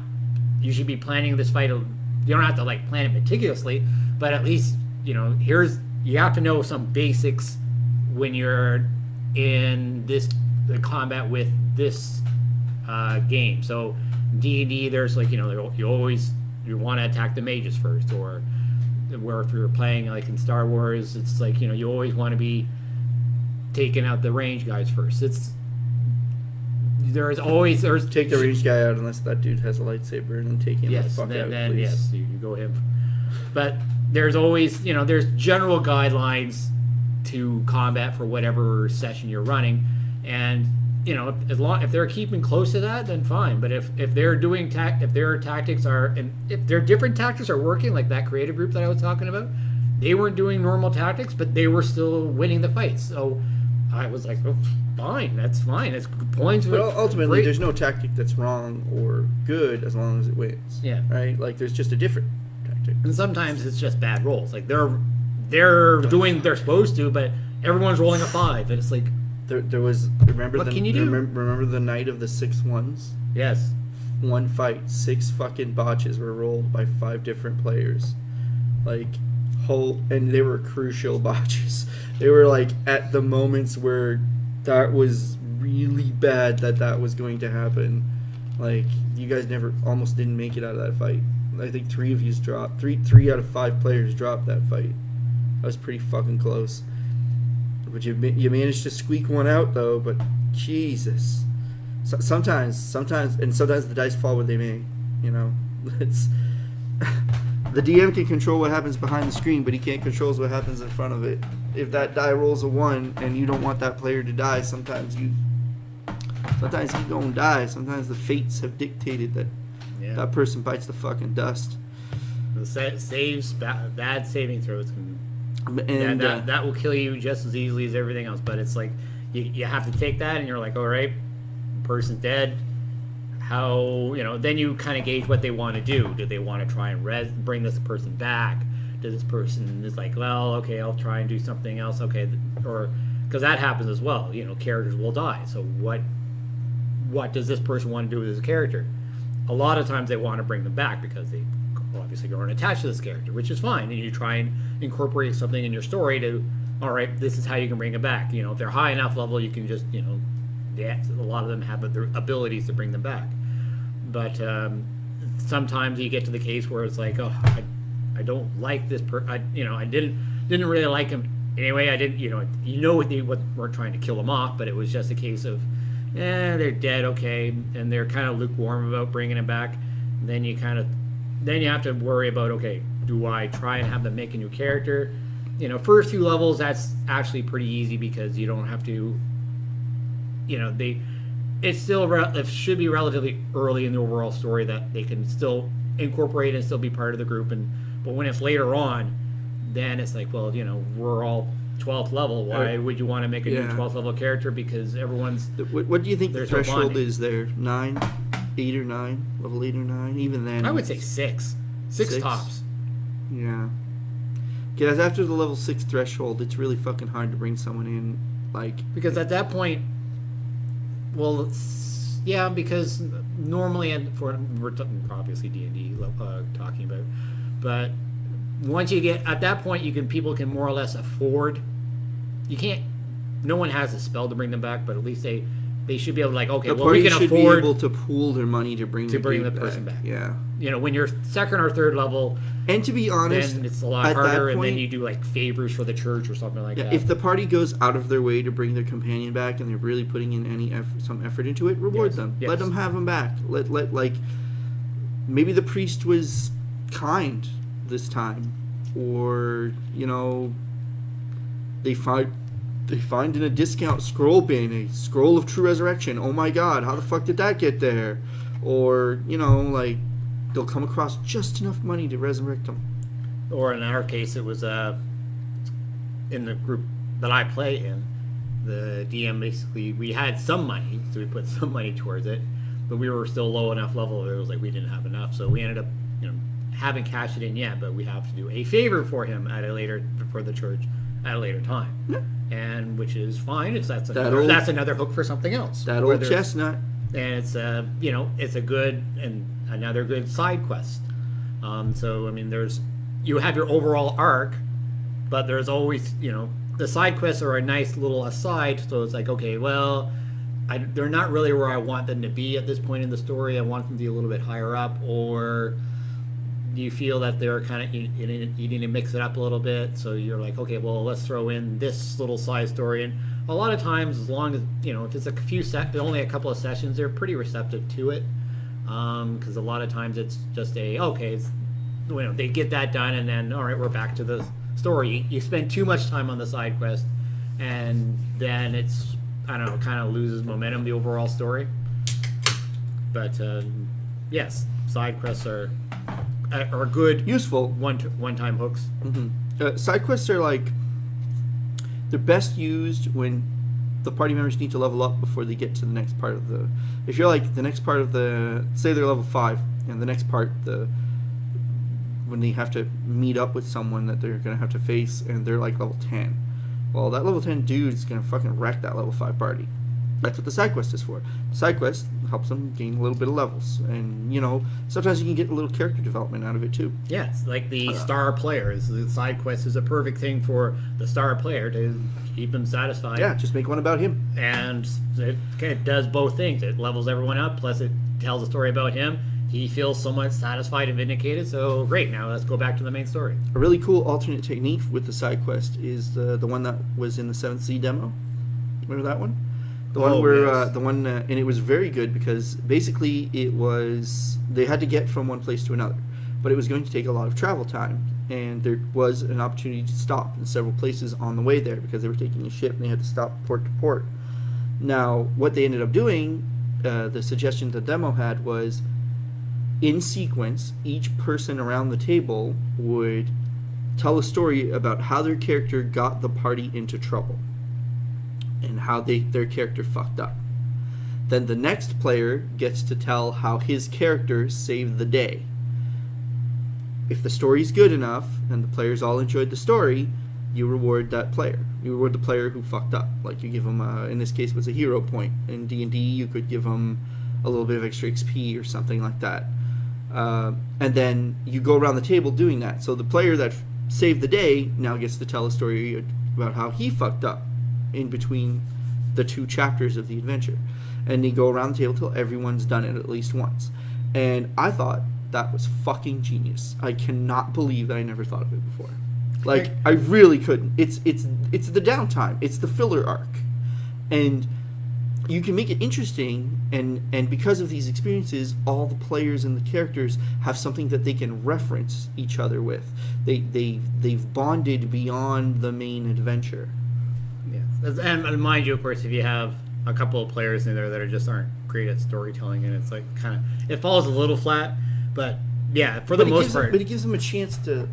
You should be planning this fight. You don't have to like plan it meticulously, but at least, you know, you have to know some basics when you're in the combat with this game. So D&D, there's like, you know, you want to attack the mages first, or where if you're playing like in Star Wars, it's like, you know, you always want to be taking out the range guys first. There's
take the range guy out unless that dude has a lightsaber, and then take him the fuck out, please.
Yes, you go him. But there's always, you know, there's general guidelines to combat for whatever session you're running, and you know, if they're keeping close to that, then fine. But if they're doing if their tactics are, and if their different tactics are working, like that creative group that I was talking about, they weren't doing normal tactics, but they were still winning the fights. So I was like, oh, fine, that's fine. It's points.
But ultimately, there's no tactic that's wrong or good as long as it wins.
Yeah.
Right. Like there's just a different tactic.
And sometimes it's just bad rolls. Like they're doing what they're supposed to, but everyone's rolling a 5, and it's like.
There was
what can you do?
Remember the night of the 6 ones?
Yes.
One fight, 6 fucking botches were rolled by 5 different players, like and they were crucial botches. They were like at the moments where that was really bad that was going to happen. Like you guys almost didn't make it out of that fight. I think 3 of you dropped. 3 out of 5 players dropped that fight. That was pretty fucking close. But you managed to squeak one out though. But Jesus, sometimes the dice fall where they may. You know, it's the DM can control what happens behind the screen, but he can't control what happens in front of it. If that die rolls a 1 and you don't want that player to die, sometimes he gonna die. Sometimes the fates have dictated that that person bites the fucking dust.
The saves, bad saving throws can
And
that will kill you just as easily as everything else. But it's like you have to take that, and you're like, all right, person's dead. How then you kind of gauge what they want to do. Do they want to try and bring this person back? Does this person is like, well, okay, I'll try and do something else. Okay, or because that happens as well. Characters will die. So what does this person want to do with this character? A lot of times they want to bring them back because they obviously aren't attached to this character, which is fine. And you try and incorporate something in your story to, all right, this is how you can bring it back. If they're high enough level, you can just, a lot of them have the abilities to bring them back. But sometimes you get to the case where it's like, oh, I don't like this I didn't really like him anyway. I didn't, what weren't trying to kill him off, but it was just a case of, they're dead, okay, and they're kind of lukewarm about bringing him back. And then you have to worry about, okay, do I try and have them make a new character? First few levels, that's actually pretty easy because you don't have to, it should be relatively early in the overall story that they can still incorporate and still be part of the group. But when it's later on, then it's like, well, we're all 12th level. Why would you want to make a new 12th level character? Because everyone's...
What do you think the threshold is there? 9? 8 or 9? Level 8 or 9? Even then...
I would say 6. 6 tops.
Yeah. Because after the level 6 threshold, it's really fucking hard to bring someone in,
Because at that point... Well, yeah, because normally, we're obviously D&D talking about, but once you get at that point, people can more or less afford. You can't. No one has a spell to bring them back, but at least they should be able to okay, well, we can
should
afford
be able to pool their money to bring
the person back.
Yeah.
When you're second or third level,
and to be honest,
then it's a lot harder, and then you do favors for the church or something like that.
If the party goes out of their way to bring their companion back, and they're really putting in some effort into it, reward them.
Yes.
Let them have them back. Let maybe the priest was kind this time, or they find in a discount scroll bin a scroll of true resurrection. Oh my god, how the fuck did that get there? Or they'll come across just enough money to resurrect them.
Or in our case, it was in the group that I play in, the DM basically, we had some money, so we put some money towards it, but we were still low enough level that it was we didn't have enough, so we ended up haven't cashed it in yet, but we have to do a favor for him for the church at a later time.
Yeah.
And which is fine. That's another hook for something else.
That old chestnut.
And it's it's a good and another good side quest. So I mean, you have your overall arc, but there's always the side quests are a nice little aside. So it's okay, well, they're not really where I want them to be at this point in the story. I want them to be a little bit higher up, or do you feel that they're kind of you need to mix it up a little bit? So you're okay, well, let's throw in this little side story. And a lot of times, as long as if it's only a couple of sessions, they're pretty receptive to it. Because a lot of times it's just they get that done, and then all right, we're back to the story. You spend too much time on the side quest, and then it's kind of loses momentum, the overall story. But yes, side quests are good,
useful
one-time hooks.
Mm-hmm. Side quests are they're best used when the party members need to level up before they get to the next part of the. If you're the next part of the, say they're level 5, and the next part when they have to meet up with someone that they're gonna have to face, and they're level 10. Well, that level 10 dude is gonna fucking wreck that level 5 party. That's what the side quest is for. The side quest helps them gain a little bit of levels, and sometimes you can get a little character development out of it too.
Yeah, it's the star player. The side quest is a perfect thing for the star player to keep them satisfied.
Yeah, just make one about him.
And it does both things. It levels everyone up, plus it tells a story about him. He feels somewhat satisfied and vindicated, so great, now let's go back to the main story.
A really cool alternate technique with the side quest is the one that was in the 7th Sea demo. Remember that one? The one where,
yes.
And it was very good because basically they had to get from one place to another, but it was going to take a lot of travel time, and there was an opportunity to stop in several places on the way there because they were taking a ship and they had to stop port to port. Now, what they ended up doing, the suggestion the demo had was, in sequence, each person around the table would tell a story about how their character got the party into trouble and how their character fucked up. Then the next player gets to tell how his character saved the day. If the story's good enough and the players all enjoyed the story, you reward that player. You reward the player who fucked up. Like, you give them, in this case, it was a hero point. In D&D, you could give them a little bit of extra XP or something like that. And then you go around the table doing that. So the player that saved the day now gets to tell a story about how he fucked up in between the two chapters of the adventure. And you go around the table till everyone's done it at least once. And I thought that was fucking genius. I cannot believe that I never thought of it before. Like, I really couldn't. It's the downtime. It's the filler arc. And you can make it interesting, and because of these experiences, all the players and the characters have something that they can reference each other with. They've bonded beyond the main adventure.
Yeah. And mind you, of course, if you have a couple of players in there that aren't great at storytelling, and it's like kind of, it falls a little flat, but yeah, for the most part.
But it gives them a chance to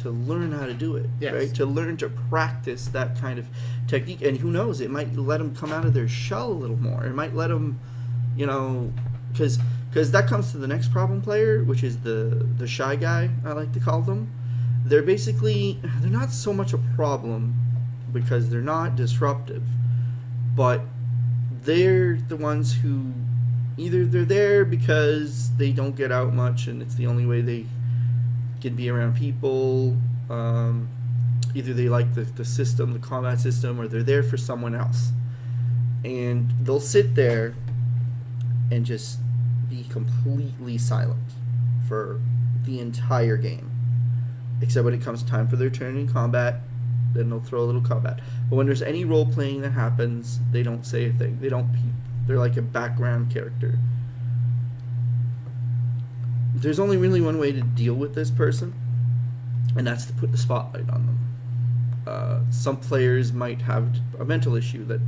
learn how to do it,
yes.
Right? To learn to practice that kind of technique. And who knows, it might let them come out of their shell a little more. It might let them, because that comes to the next problem player, which is the shy guy, I like to call them. They're not so much a problem because they're not disruptive, but they're the ones who either they're there because they don't get out much and it's the only way they can be around people. Either they like the system, the combat system, or they're there for someone else. And they'll sit there and just be completely silent for the entire game. Except when it comes time for their turn in combat, then they'll throw a little combat. But when there's any role-playing that happens, they don't say a thing. They don't peep. They're like a background character. There's only really one way to deal with this person, and that's to put the spotlight on them. Some players might have a mental issue that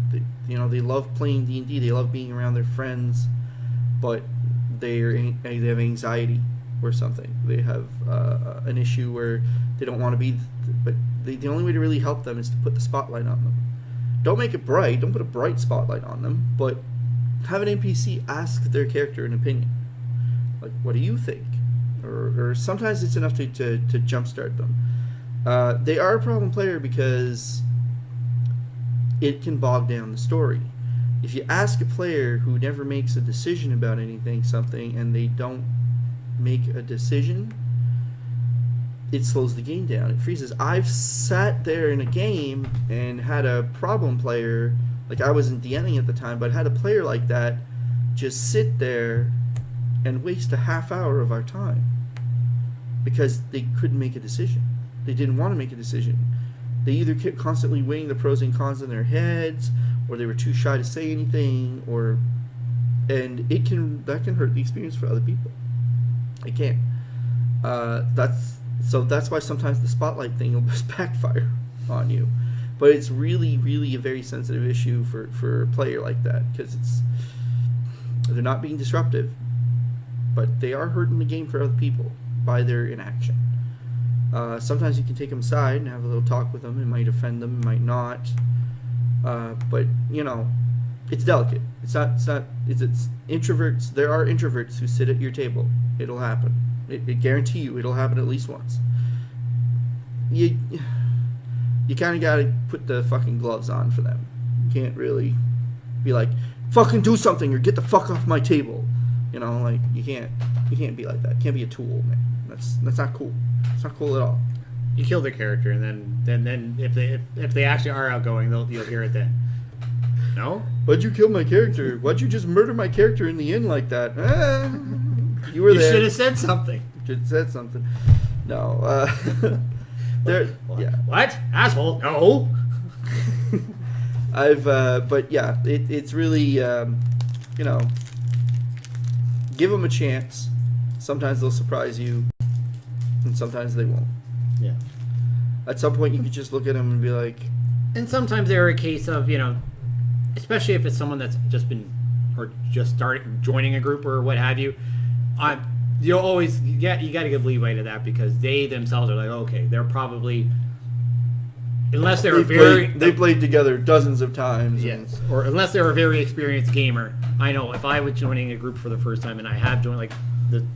they love playing D&D, they love being around their friends, but they have anxiety or something. They have an issue where they don't want to be, but the only way to really help them is to put the spotlight on them. Don't make it bright. Don't put a bright spotlight on them, but have an NPC ask their character an opinion. Like, what do you think? Or sometimes it's enough to jumpstart them. They are a problem player because it can bog down the story. If you ask a player who never makes a decision about something, and they don't make a decision, it slows the game down. It freezes. I've sat there in a game and had a problem player, like I wasn't DMing at the time, but had a player like that just sit there and waste a half hour of our time because they couldn't make a decision. They didn't want to make a decision. They either kept constantly weighing the pros and cons in their heads, or they were too shy to say anything, and that can hurt the experience for other people. It can. That's why sometimes the spotlight thing will just backfire on you. But it's really, really a very sensitive issue for a player like that, because they're not being disruptive, but they are hurting the game for other people by their inaction. Sometimes you can take them aside and have a little talk with them. It might offend them, it might not. But it's delicate. It's introverts. There are introverts who sit at your table. It'll happen. It guarantee you it'll happen at least once. You kind of got to put the fucking gloves on for them. You can't really be like, fucking do something or get the fuck off my table. Like, you can't be like that. You can't be a tool, man. That's not cool. It's not cool at all.
You kill the character, and then if they actually are outgoing, you'll hear it then. No?
Why'd you kill my character? Why'd you just murder my character in the inn like that? You were there.
You should have said something.
No.
What? Asshole? No.
But yeah, it's really, give them a chance. Sometimes they'll surprise you, and sometimes they won't.
Yeah.
At some point, you could just look at them and be like...
And sometimes they're a case of, especially if it's someone that's just been, or just started joining a group or what have you, you always you got to give leeway to that because they themselves are like, okay, they're probably unless they're
they played together dozens of times.
Yes, or unless they're a very experienced gamer. I know if I was joining a group for the first time, and I have joined like the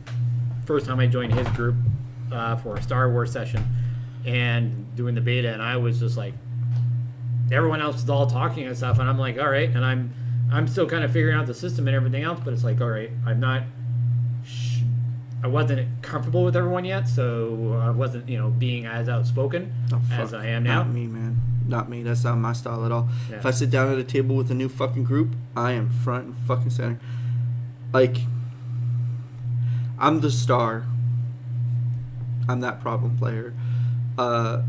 first time I joined his group for a Star Wars session and doing the beta, and I was just like, everyone else is all talking and stuff, and I'm like, all right, and I'm still kind of figuring out the system and everything else, but it's like, all right, I wasn't comfortable with everyone yet, so I wasn't, being as outspoken as I am now.
Not me, man. Not me. That's not my style at all.
Yeah.
If I sit down at a table with a new fucking group, I am front and fucking center. Like, I'm the star. I'm that problem player. The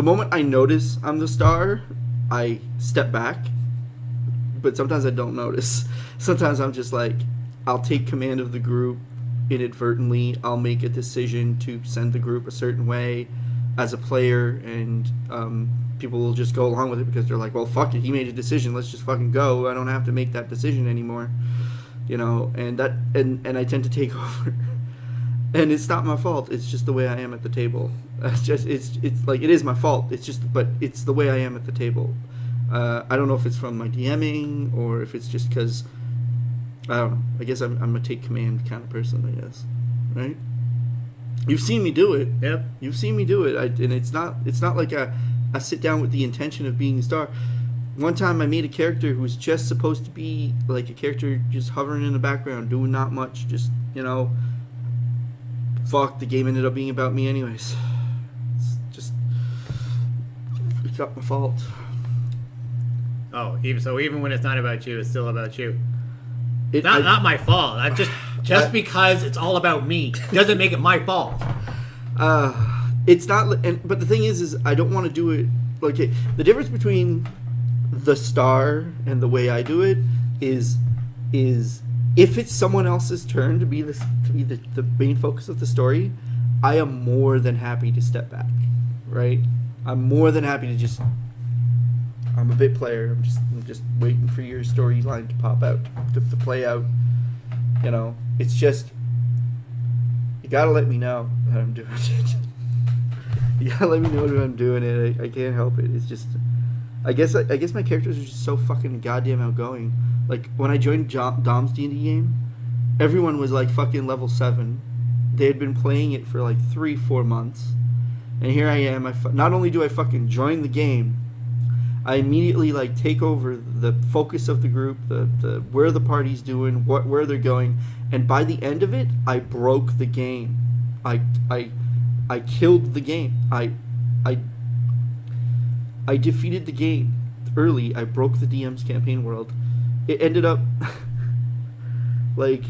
moment I notice I'm the star, I step back. But sometimes I don't notice. Sometimes I'm just like, I'll take command of the group inadvertently. I'll make a decision to send the group a certain way as a player, and people will just go along with it because they're like, well, fuck it, he made a decision, let's just fucking go. I don't have to make that decision anymore. And I tend to take over. And it's not my fault. It's just the way I am at the table. It's like, it is my fault. But it's the way I am at the table. I don't know if it's from my DMing or if it's just because, I don't know. I guess I'm a take command kind of person, I guess. Right? You've seen me do it.
Yep.
You've seen me do it. And it's not like I sit down with the intention of being a star. One time I made a character who was just supposed to be like a character just hovering in the background, doing not much, just, fuck, the game ended up being about me anyways. It's not my fault.
Oh, even when it's not about you, it's still about you. Not my fault. Because it's all about me doesn't make it my fault.
It's not. But the thing is I don't want to do it. Okay, the difference between the star and the way I do it is if it's someone else's turn to be the main focus of the story, I am more than happy to step back. Right? I'm more than happy to just. I'm a bit player. I'm just waiting for your storyline to pop out, to play out. It's just, you gotta let me know that I'm doing it. You gotta let me know that I'm doing it. I can't help it. It's just, I guess my characters are just so fucking goddamn outgoing. Like, when I joined Dom's D&D game, everyone was like fucking level 7. They had been playing it for like 3-4 months. And here I am. Not only do I fucking join the game, I immediately like take over the focus of the group, the where the party's doing, where they're going, and by the end of it, I broke the game. I killed the game. I defeated the game early. I broke the DM's campaign world. It ended up like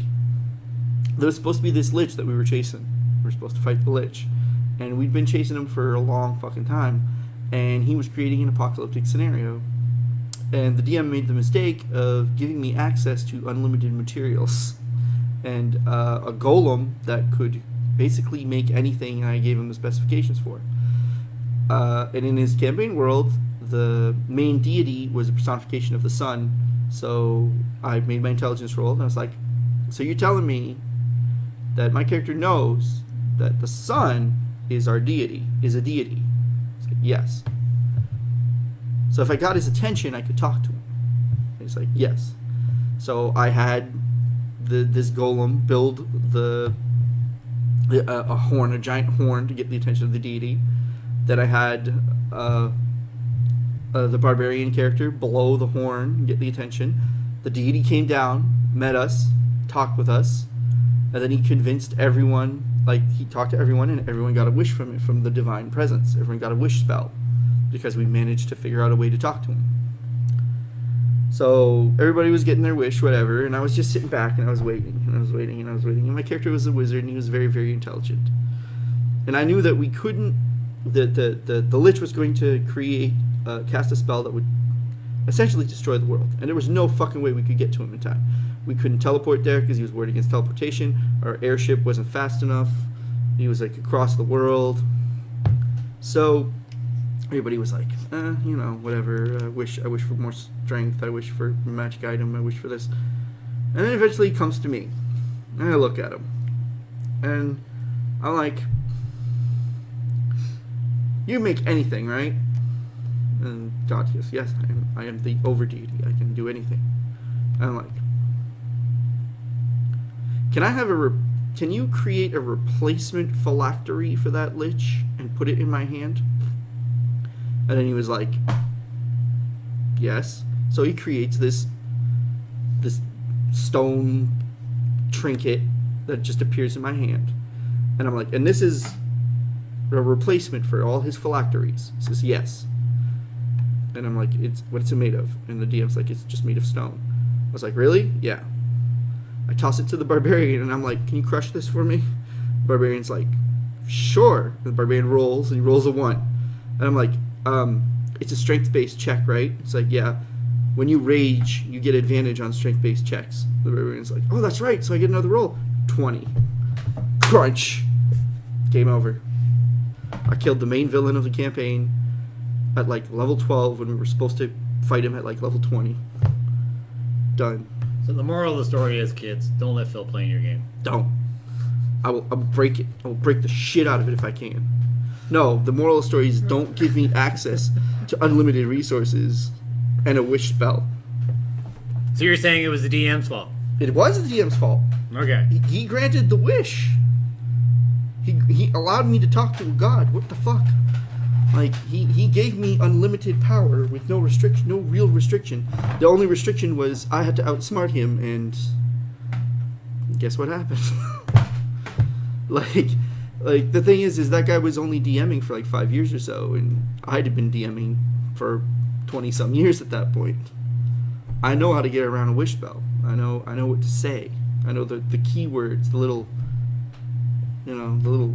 there was supposed to be this lich that we were chasing. We were supposed to fight the lich, and we'd been chasing him for a long fucking time. And he was creating an apocalyptic scenario. And the DM made the mistake of giving me access to unlimited materials. And a golem that could basically make anything I gave him the specifications for. And in his campaign world, the main deity was a personification of the sun. So I made my intelligence roll, and I was like, so you're telling me that my character knows that the sun is a deity? Yes. So if I got his attention, I could talk to him. And he's like, yes. So I had this golem build a giant horn to get the attention of the deity. Then I had the barbarian character blow the horn and get the attention. The deity came down, met us, talked with us, and then he convinced everyone. Like, he talked to everyone, and everyone got a wish from it, from the divine presence. Everyone got a wish spell, because we managed to figure out a way to talk to him. So, everybody was getting their wish, whatever, and I was just sitting back, and I was waiting, and my character was a wizard, and he was very, very intelligent. And I knew that we couldn't, the lich was going to cast a spell that would essentially destroy the world, and there was no fucking way we could get to him in time. We couldn't teleport there because he was worried against teleportation. Our airship wasn't fast enough. He was like across the world. So everybody was like, whatever. I wish for more strength. I wish for a magic item. I wish for this. And then eventually he comes to me. And I look at him. And I'm like, you make anything, right? And God says, yes, I am the over deity. I can do anything. And I'm like, can you create a replacement phylactery for that lich and put it in my hand? And then he was like, yes. So he creates this stone trinket that just appears in my hand. And I'm like, and this is a replacement for all his phylacteries. He says, yes. And I'm like, what's it made of? And the DM's like, it's just made of stone. I was like, really? Yeah. I toss it to the barbarian, and I'm like, can you crush this for me? The barbarian's like, sure. And the barbarian rolls, and he rolls a 1. And I'm like, it's a strength-based check, right? It's like, yeah. When you rage, you get advantage on strength-based checks. The barbarian's like, oh, that's right. So I get another roll. 20. Crunch. Game over. I killed the main villain of the campaign at like level 12 when we were supposed to fight him at like level 20. Done.
So the moral of the story is, kids, don't let Phil play in your game.
Don't. I'll break it. I will break the shit out of it if I can. No, the moral of the story is don't give me access to unlimited resources and a wish spell.
So you're saying it was the DM's fault?
It was the DM's fault.
Okay.
He granted the wish. He allowed me to talk to a god. What the fuck? Like, he gave me unlimited power with no restriction, no real restriction. The only restriction was I had to outsmart him, and guess what happened? like the thing is that guy was only DMing for like 5 years or so, and I'd have been DMing for 20-some years at that point. I know how to get around a wish spell. I know what to say. I know the keywords, the little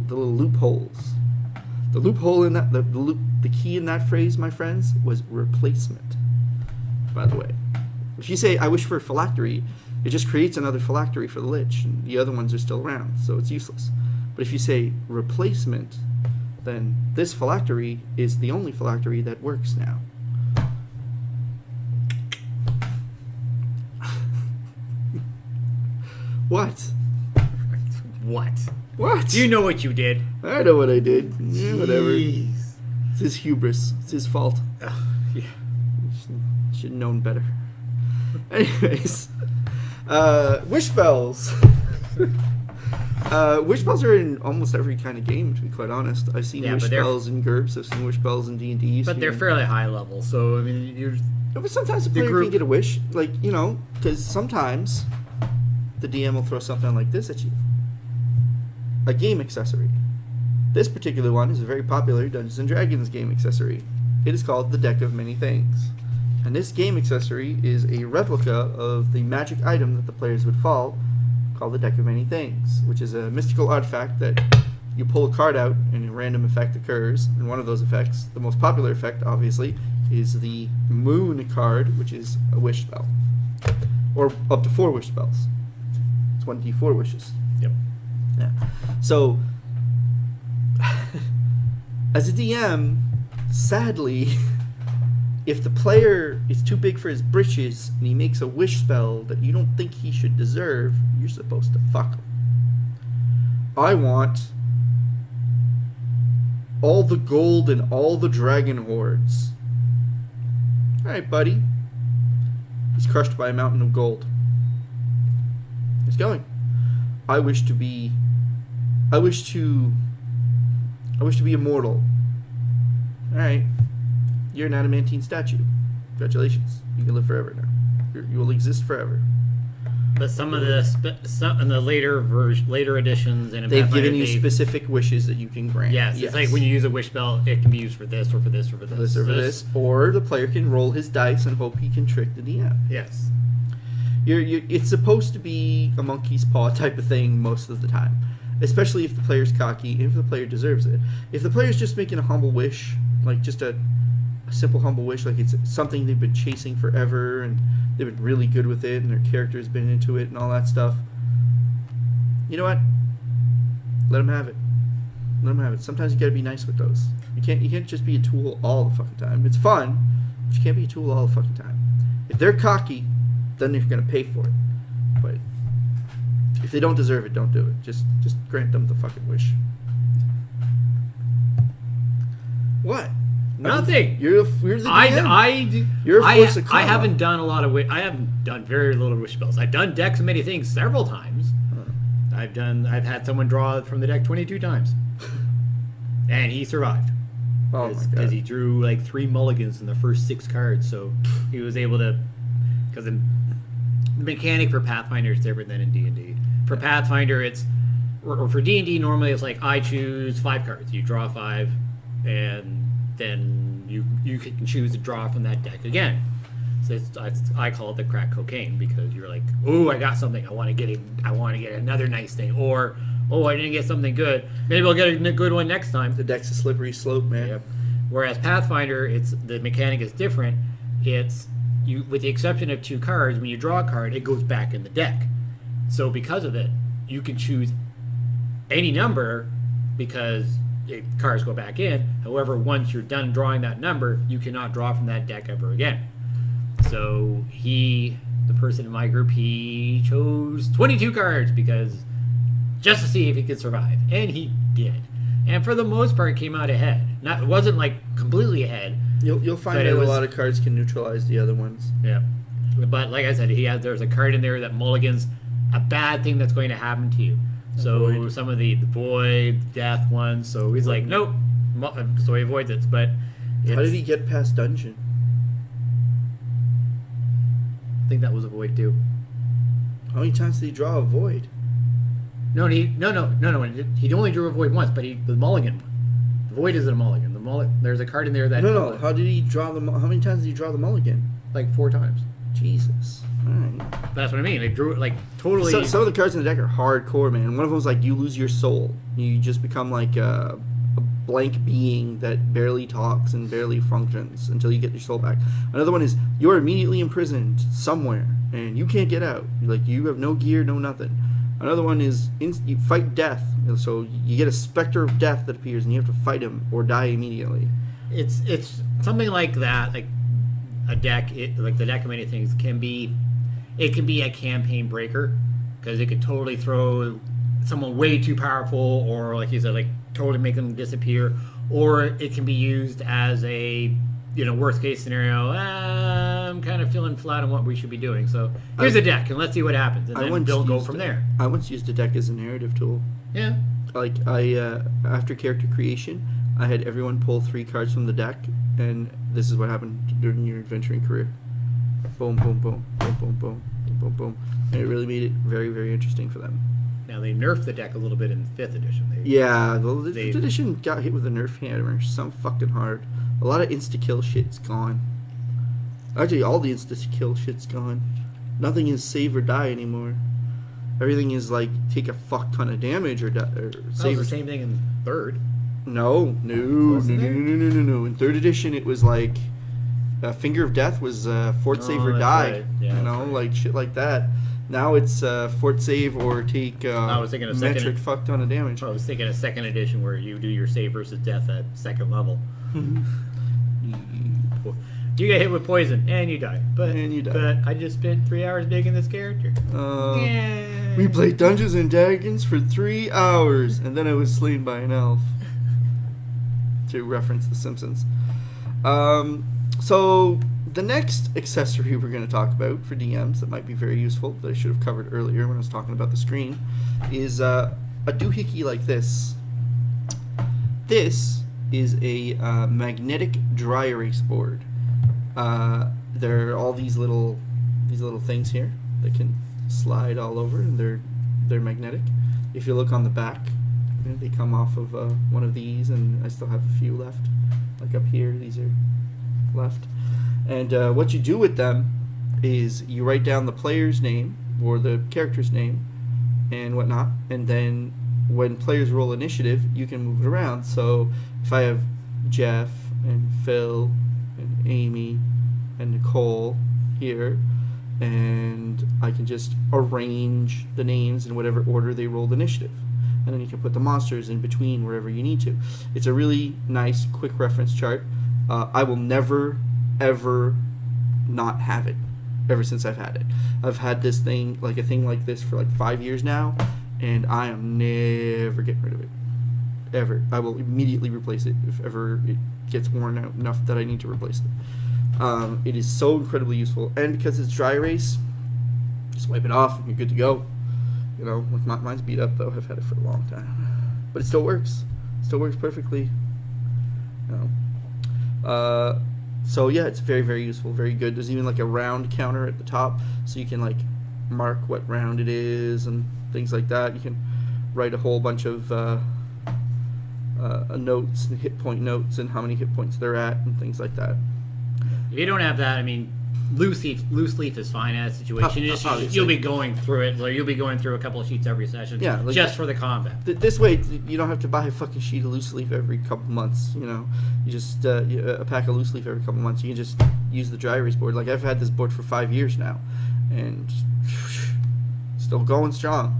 loopholes. The loophole in that, the key in that phrase, my friends, was replacement. By the way, if you say I wish for a phylactery, it just creates another phylactery for the lich, and the other ones are still around, so it's useless. But if you say replacement, then this phylactery is the only phylactery that works now. What? What?
Do you know what you did?
I know what I did. Yeah, whatever.
Jeez.
It's his hubris. It's his fault.
Yeah.
Should have known better. Anyways, wish spells. Wish spells are in almost every kind of game, to be quite honest. I've seen wish spells in GURPS. I've seen wish spells in D&D.
But they're fairly high level, so I mean, you're.
But sometimes the player can get a wish, like, you know, because sometimes the DM will throw something like this at you. A game accessory. This particular one is a very popular Dungeons & Dragons game accessory. It is called the Deck of Many Things. And this game accessory is a replica of the magic item that the players would fall, called the Deck of Many Things, which is a mystical artifact that you pull a card out and a random effect occurs. And one of those effects, the most popular effect, obviously, is the Moon card, which is a wish spell. Or up to 4 wish spells. It's 1d4 wishes.
Yep.
Yeah. So, as a DM, sadly, if the player is too big for his britches and he makes a wish spell that you don't think he should deserve, you're supposed to fuck him. I want all the gold and all the dragon hordes. Alright, buddy. He's crushed by a mountain of gold. He's going. I wish to be immortal. Alright. You're an adamantine statue. Congratulations. You can live forever now. You will exist forever.
But some of in the later editions and in
they've
Pathfinder,
given you specific wishes that you can grant.
Yes, it's like when you use a wish spell, it can be used for this or for this or for this.
Or the player can roll his dice and hope he can trick the DM.
Yes.
It's supposed to be a monkey's paw type of thing most of the time, especially if the player's cocky and if the player deserves it. If the player's just making a humble wish, like just a simple humble wish, like it's something they've been chasing forever and they've been really good with it and their character's been into it and all that stuff, you know what? Let them have it. Let them have it. Sometimes you gotta be nice with those. You can't just be a tool all the fucking time. It's fun, but you can't be a tool all the fucking time. If they're cocky, then they're gonna pay for it. But If they don't deserve it, don't do it. Just grant them the fucking wish. What?
Nothing.
You're the DM. You're a force of
I haven't done a lot of I haven't done very little wish spells. I've done decks of many things several times. I've had someone draw from the deck 22 times, and he survived. Because he drew like 3 mulligans in the first 6 cards, so he was able to. Because the mechanic for Pathfinder is different than in D&D. For Pathfinder, or for D&D normally it's like I choose 5 cards. You draw 5, and then you can choose to draw from that deck again. So I call it the crack cocaine, because you're like, oh, I got something. I want to get another nice thing, or oh, I didn't get something good. Maybe I'll get a good one next time.
The deck's a slippery slope, man.
Yep. Whereas Pathfinder, the mechanic is different. It's you, with the exception of 2 cards. When you draw a card, it goes back in the deck. So because of it, you can choose any number because cards go back in. However, once you're done drawing that number, you cannot draw from that deck ever again. So the person in my group, he chose 22 cards just to see if he could survive, and he did. And for the most part, came out ahead. It wasn't like completely ahead.
You'll find that a lot of cards can neutralize the other ones.
Yeah, but like I said, there's a card in there that mulligans a bad thing that's going to happen to you. So some of the void, death ones. So he's like, nope. So he avoids it. But
how did he get past dungeon?
I think that was a void too.
How many times did he draw a void?
No. He only drew a void once, but the mulligan one. The void isn't a mulligan. There's a card in there that.
No. How did he draw How many times did he draw the mulligan?
Like 4 times.
Jesus. All right.
That's what I mean. They drew it like totally.
Some of the cards in the deck are hardcore, man. One of them is like you lose your soul. You just become like a blank being that barely talks and barely functions until you get your soul back. Another one is you're immediately imprisoned somewhere and you can't get out. Like you have no gear, no nothing. Another one is you fight death. So you get a specter of death that appears and you have to fight him or die immediately.
It's something like that. Like a deck, like the deck of many things can be a campaign breaker, because it could totally throw someone way too powerful, or like you said, like totally make them disappear, or it can be used as a worst case scenario. I'm kind of feeling flat on what we should be doing, so here's a deck and let's see what happens, and then they'll go from there.
I once used a deck as a narrative tool.
Yeah.
Like after character creation, I had everyone pull 3 cards from the deck, and this is what happened during your adventuring career. Boom, boom, boom, boom, boom, boom, boom, boom, and it really made it very, very interesting for them.
Now they nerfed the deck a little bit in 5th edition.
The 5th edition got hit with a nerf hammer, some fucking hard. A lot of insta-kill shit's gone. Actually, all the insta-kill shit's gone. Nothing is save or die anymore. Everything is like take a fuck ton of damage or save.
The same thing in 3rd.
No. In 3rd edition, it was like Finger of Death was fort save or die. Right. Yeah, like shit like that. Now it's fort save or take
I was thinking
metric fuck ton of damage.
I was thinking a 2nd edition where you do your save versus death at 2nd level. You get hit with poison and you die. But I just spent 3 hours making this character.
We played Dungeons and Dragons for 3 hours, and then I was slain by an elf. To reference The Simpsons. So the next accessory we're going to talk about for DMs that might be very useful, that I should have covered earlier when I was talking about the screen, is a doohickey like this. This is a magnetic dry erase board. There are all these little things here that can slide all over, and they're magnetic. If you look on the back, they come off of one of these, and I still have a few left. Like up here, these are left. And what you do with them is you write down the player's name or the character's name and whatnot, and then when players roll initiative, you can move it around. So if I have Jeff and Phil and Amy and Nicole here, and I can just arrange the names in whatever order they rolled initiative. And then you can put the monsters in between wherever you need to. It's a really nice, quick reference chart. I will never, ever not have it. ever since I've had it. I've had this thing, like a thing like this, for like 5 years now, and I am never getting rid of it. Ever. I will immediately replace it if ever it gets worn out enough that I need to replace it. It is so incredibly useful, and because it's dry erase, just wipe it off and you're good to go. You know, like mine's beat up though. I've had it for a long time, but it still works. It still works perfectly. You know. So yeah, it's very, very useful, very good. There's even like a round counter at the top, so you can like mark what round it is and things like that. You can write a whole bunch of notes and hit point notes and how many hit points they're at and things like that.
If you don't have that, I mean, loose leaf is fine as a situation. You'll be going through it. Like, you'll be going through a couple of sheets every session, like, just for the combat.
This way, you don't have to buy a fucking sheet of loose leaf every couple months. You know, you just a pack of loose leaf every couple months. You can just use the dry erase board. Like, I've had this board for 5 years now, and still going strong.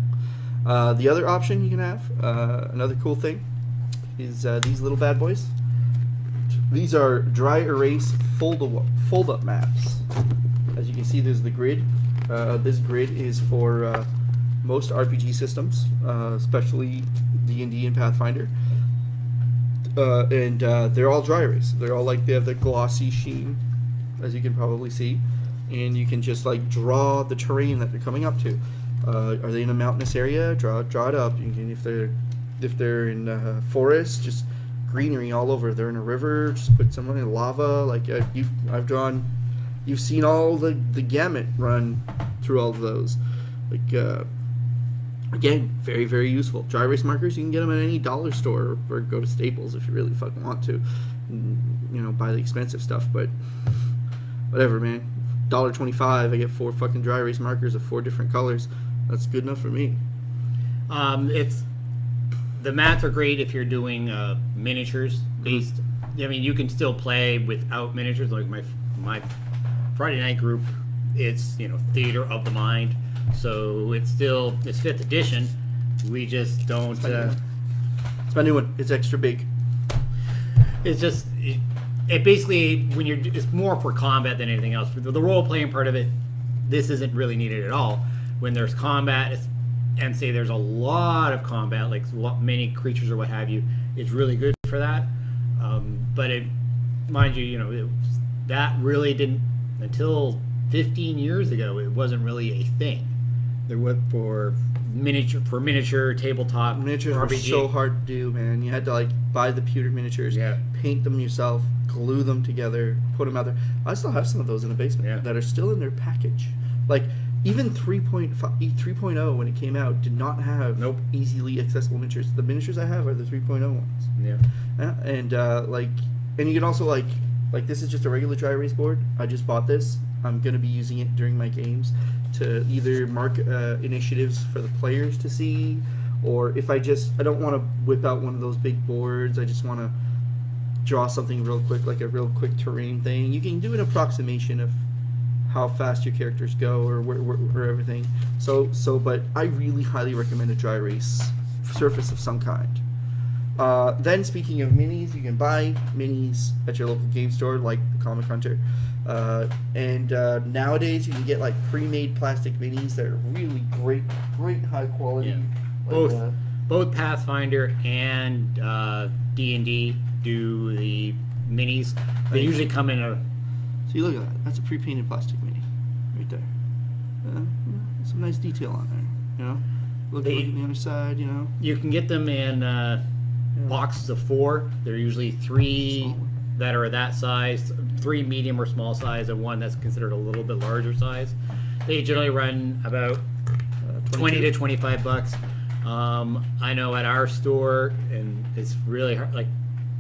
The other option you can have, another cool thing, is these little bad boys. These are dry erase fold-up maps. As you can see, there's the grid. This grid is for most RPG systems, especially D&D and Pathfinder. And they're all dry erase. They're all like, they have the glossy sheen, as you can probably see. And you can just like draw the terrain that they're coming up to. Are they in a mountainous area? Draw it up. You can, if they're in forest, just greenery all over. If they're in a river, just put someone in lava. Like you've seen all the gamut run through all of those. Like again, very, very useful. Dry erase markers, you can get them at any dollar store or go to Staples if you really fucking want to. You know, buy the expensive stuff, but whatever, man. $1.25, I get 4 fucking dry erase markers of 4 different colors. That's good enough for me.
The mats are great if you're doing miniatures based. I mean, you can still play without miniatures. Like my Friday night group, it's Theater of the Mind, so it's 5th edition. We just don't.
It's my new one. It's extra big.
It's just it basically it's more for combat than anything else. For the role playing part of it, this isn't really needed at all. When there's combat, and say there's a lot of combat, like many creatures or what have you, it's really good for that. But mind you, that really didn't, until 15 years ago, it wasn't really a thing. There was for miniature tabletop
miniatures
RPG.
Were so hard to do, man. You had to like buy the pewter miniatures, paint them yourself, glue them together, put them out there. I still have some of those in the basement that are still in their package. Like, even 3.0 when it came out did not have easily accessible miniatures. The miniatures I have are the 3.0 ones. And and you can also like this is just a regular dry erase board. I just bought this. I'm gonna be using it during my games to either mark initiatives for the players to see, or if I don't want to whip out one of those big boards. I just want to draw something real quick, like a real quick terrain thing. You can do an approximation of how fast your characters go or where everything. But I really highly recommend a dry erase surface of some kind. Then speaking of minis, you can buy minis at your local game store like the Comic Hunter. And nowadays you can get like pre-made plastic minis that are really great high quality.
Yeah. Both Pathfinder and D&D do the minis. They usually come in a...
See, look at that. That's a pre-painted plastic mini, right there. Some nice detail on there. Look at the other side.
You can get them in boxes of 4. They're usually 3 that are that size, 3 medium or small size, and 1 that's considered a little bit larger size. They generally run about $20 to $25. I know at our store, and it's really hard. Like,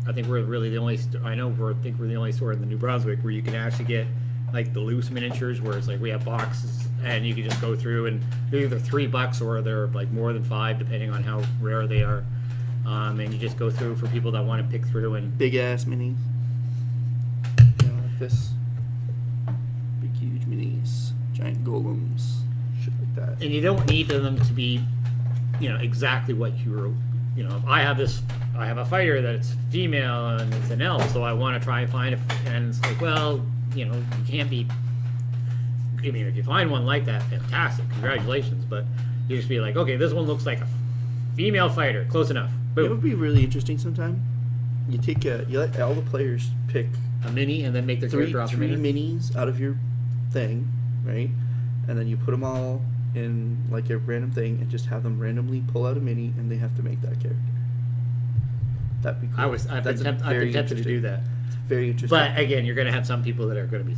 I think we're really the only. We're the only store in the New Brunswick where you can actually get like the loose miniatures, where it's like we have boxes and you can just go through, and they're either $3 or they're like more than 5 depending on how rare they are. And you just go through for people that want to pick through and
big ass minis. Like this, big huge minis, giant golems, shit like that.
And you don't need them to be, exactly what you're. If I have a fighter that's female and it's an elf, so I want to try and find and it's like, well, you can't be if you find one like that, fantastic, congratulations. But you just be like, okay, this one looks like a female fighter, close enough. Boom.
It would be really interesting sometime. You let all the players pick
a mini and then make their
three
character off a mini.
minis out of your thing, right? And then you put them all in like a random thing and just have them randomly pull out a mini and they have to make that character. That'd be cool.
I've been tempted to do that.
It's very interesting.
But again, you're going to have some people that are going to be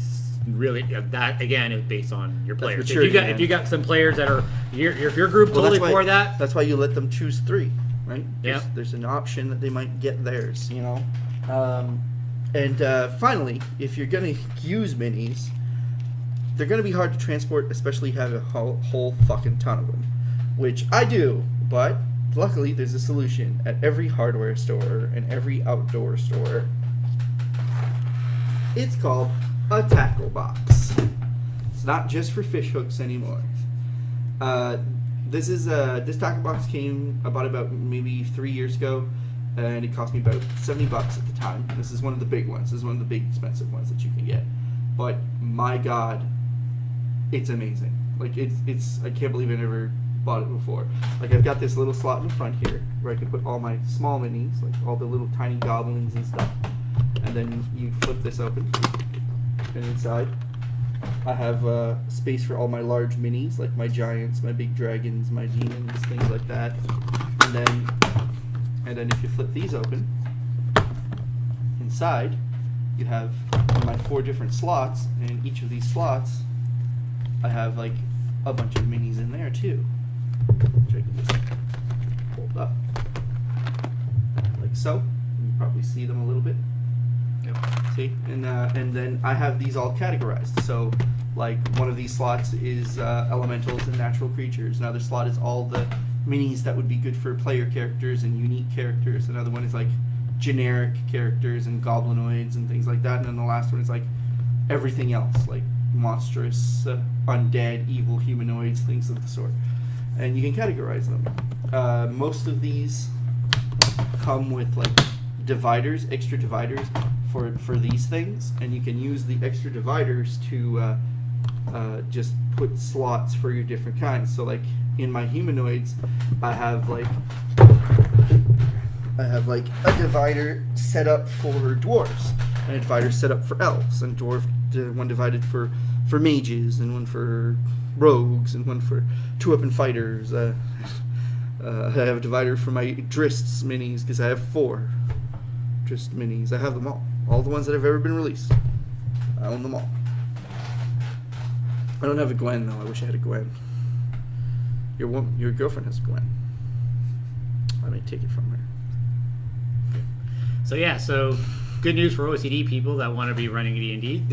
really that. Again, is based on your players.
Maturity,
if you got some players that are if your group totally for that,
that's why you let them choose 3, right?
Yeah.
There's an option that they might get theirs, you know. And finally, if you're going to use minis, they're going to be hard to transport, especially have a whole fucking ton of them, which I do, but luckily there's a solution at every hardware store and every outdoor store. It's called a tackle box. It's not just for fish hooks anymore. This tackle box came about maybe 3 years ago, and it cost me about $70 at the time. This is one of the big ones. This is one of the big expensive ones that you can get. But my God, it's amazing. Like it's I can't believe I never bought it before. Like I've got this little slot in the front here where I can put all my small minis, like all the little tiny goblins and stuff. And then you flip this open, and inside I have space for all my large minis, like my giants, my big dragons, my demons, things like that. And then if you flip these open, inside you have my 4 different slots, and in each of these slots I have like a bunch of minis in there too, which I can just hold up like so. You can probably see them a little bit.
Yep.
See, and then I have these all categorized. So, like one of these slots is elementals and natural creatures. Another slot is all the minis that would be good for player characters and unique characters. Another one is like generic characters and goblinoids and things like that. And then the last one is like everything else, like monstrous, undead, evil humanoids, things of the sort. And you can categorize them. Most of these come with like dividers, extra dividers for these things, and you can use the extra dividers to just put slots for your different kinds. So like in my humanoids, I have like a divider set up for dwarves, and a divider set up for elves, and one divided for mages, and one for rogues, and one for 2-up and fighters. I have a divider for my Drists minis because I have 4 Drist minis. I have them all the ones that have ever been released. I own them all. I don't have a Gwen though. I wish I had a Gwen. Your girlfriend has a Gwen. I may take it from her.
So good news for OCD people that want to be running D&D.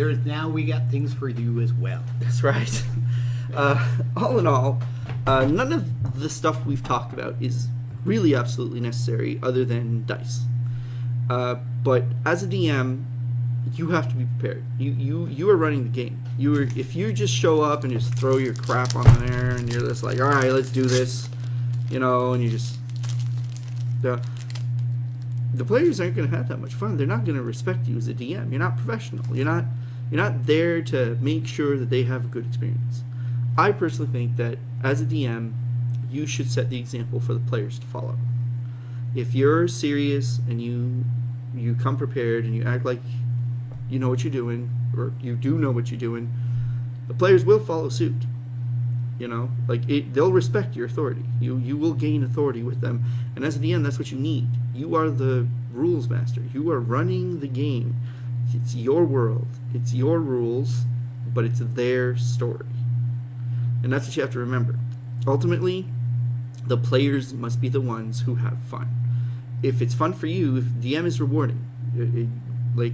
We got things for you as well.
That's right. All in all, none of the stuff we've talked about is really absolutely necessary other than dice. But as a DM, you have to be prepared. You are running the game. If you just show up and just throw your crap on there and you're just like, all right, let's do this, and you just the players aren't going to have that much fun. They're not going to respect you as a DM. You're not professional. You're not there to make sure that they have a good experience. I personally think that as a DM, you should set the example for the players to follow. If you're serious and you come prepared and you act like you know what you're doing, or you do know what you're doing, the players will follow suit. They'll respect your authority. You will gain authority with them, and as a DM, that's what you need. You are the rules master. You are running the game. It's your world. It's your rules, but it's their story, and that's what you have to remember. Ultimately, the players must be the ones who have fun. If it's fun for you, if DM is rewarding,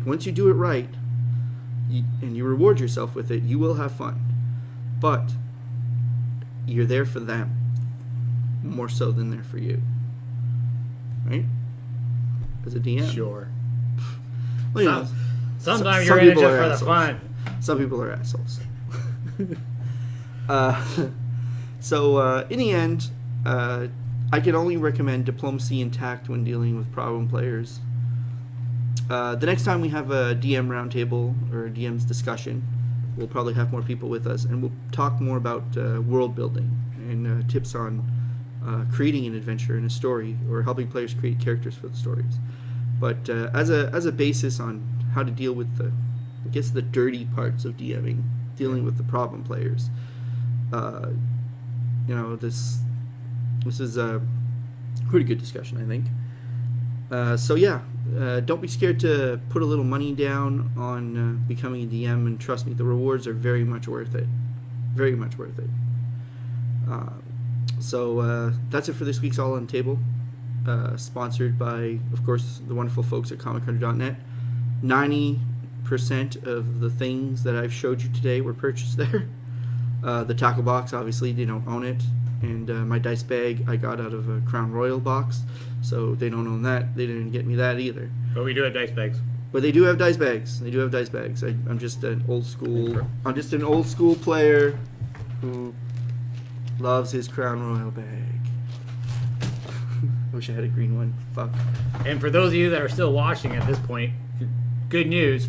once you do it right, and you reward yourself with it, you will have fun. But you're there for them more so than they're for you, right? As a DM,
sure.
Well,
sometimes you're in it just for the fun.
Some people are assholes. So in the end, I can only recommend diplomacy and tact when dealing with problem players. The next time we have a DM roundtable or a DM's discussion, we'll probably have more people with us, and we'll talk more about world building and tips on creating an adventure and a story, or helping players create characters for the stories. But as a basis on how to deal with the dirty parts of DMing, dealing with the problem players, this is a pretty good discussion, I think. Don't be scared to put a little money down on becoming a DM, and trust me, the rewards are very much worth it. Very much worth it. That's it for this week's All on the Table. Sponsored by, of course, the wonderful folks at ComicHunter.net. 90% of the things that I've showed you today were purchased there. The tackle box, obviously, they don't own it. And my dice bag I got out of a Crown Royal box, so they don't own that. They didn't get me that either.
But we do have dice bags.
But they do have dice bags. I'm just an old school player who loves his Crown Royal bag. I wish I had a green one. Fuck.
And for those of you that are still watching at this point, good news,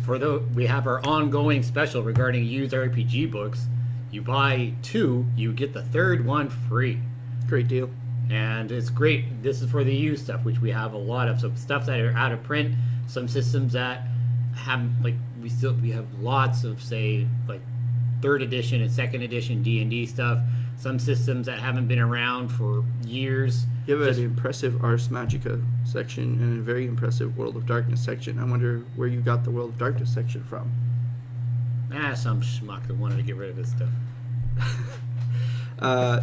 we have our ongoing special regarding used RPG books. You buy 2, you get the 3rd one free.
Great deal.
And it's great. This is for the used stuff, which we have a lot of. Some stuff that are out of print, some systems that have, like, we have lots of, say, like 3rd edition and 2nd edition D&D stuff. Some systems that haven't been around for years.
You have an impressive Ars Magica section and a very impressive World of Darkness section. I wonder where you got the World of Darkness section from.
Some schmuck that wanted to get rid of his stuff.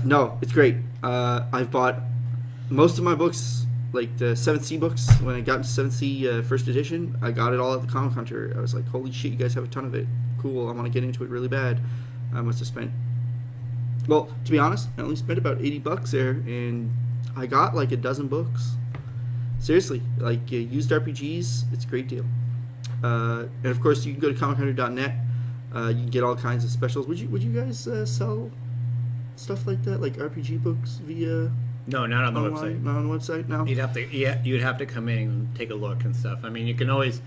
No, it's great. I've bought most of my books, like the 7th Sea books. When I got into 7th Sea first edition, I got it all at the Comic Hunter. I was like, holy shit, you guys have a ton of it. Cool, I want to get into it really bad. I must have spent... Well, to be honest, I only spent about $80 there, and I got like a dozen books. Seriously, like used RPGs, it's a great deal. And of course, you can go to ComicHunter.net. You can get all kinds of specials. Would you guys sell stuff like that, like RPG books via?
No, not on the website.
Not on the website. No.
You'd have to come in and take a look and stuff. I mean, you can always.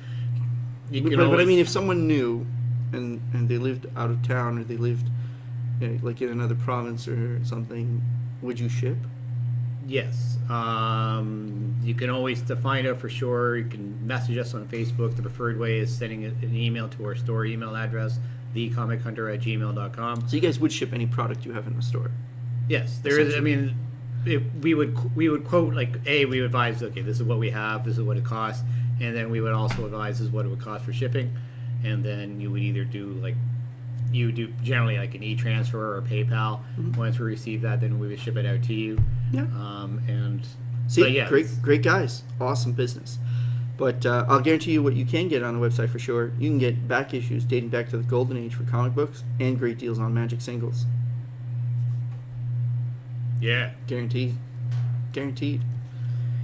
But I mean, if someone knew, and they lived out of town, or they lived like in another province or something, would you ship?
Yes. You can always, to find out for sure, you can message us on Facebook. The preferred way is sending an email to our store email address, thecomichunter@gmail.com.
So you guys would ship any product you have in the store?
Yes. There is, I mean, we would quote, like, we would advise, okay, this is what we have, this is what it costs, and then we would also advise this is what it would cost for shipping, and then you would either do, like, you do generally like an e-transfer or PayPal. Mm-hmm. Once we receive that, then we would ship it out to you.
Yeah.
Yeah,
great guys, awesome business. But I'll guarantee you what you can get on the website for sure. You can get back issues dating back to the golden age for comic books, and great deals on Magic singles.
Yeah.
Guaranteed.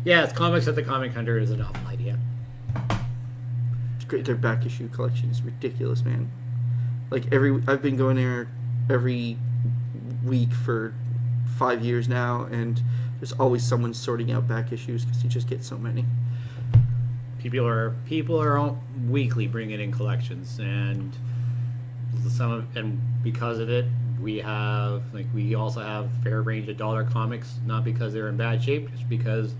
Yeah, it's comics at the Comic Hunter is a novel idea.
It's great. Their back issue collection is ridiculous, man. Like I've been going there every week for 5 years now, and there's always someone sorting out back issues because you just get so many.
People are weekly bringing in collections, and because of it, we also have a fair range of dollar comics, not because they're in bad shape, just because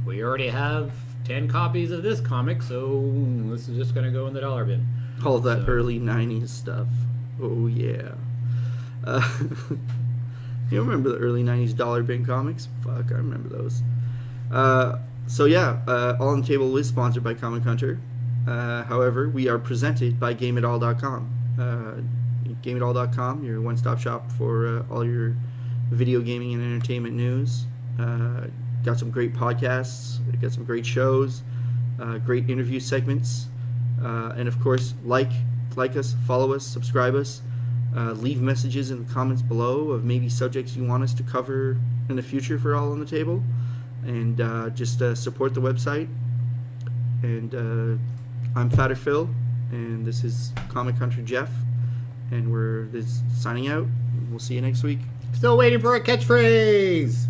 we already have 10 copies of this comic, so this is just going to go in the dollar bin.
All that early 90s stuff. Oh, yeah. You remember the early 90s dollar bin comics? Fuck, I remember those. All on the Table is sponsored by Comic Hunter. However, we are presented by GameItAll.com. GameItAll.com, your one-stop shop for all your video gaming and entertainment news. Got some great podcasts. Got some great shows. Great interview segments. And of course, like us, follow us, subscribe us, leave messages in the comments below of maybe subjects you want us to cover in the future for All on the Table, and just support the website. And I'm Phatter Phil, and this is Comic Hunter Jeff, and we're signing out. We'll see you next week.
Still waiting for a catchphrase.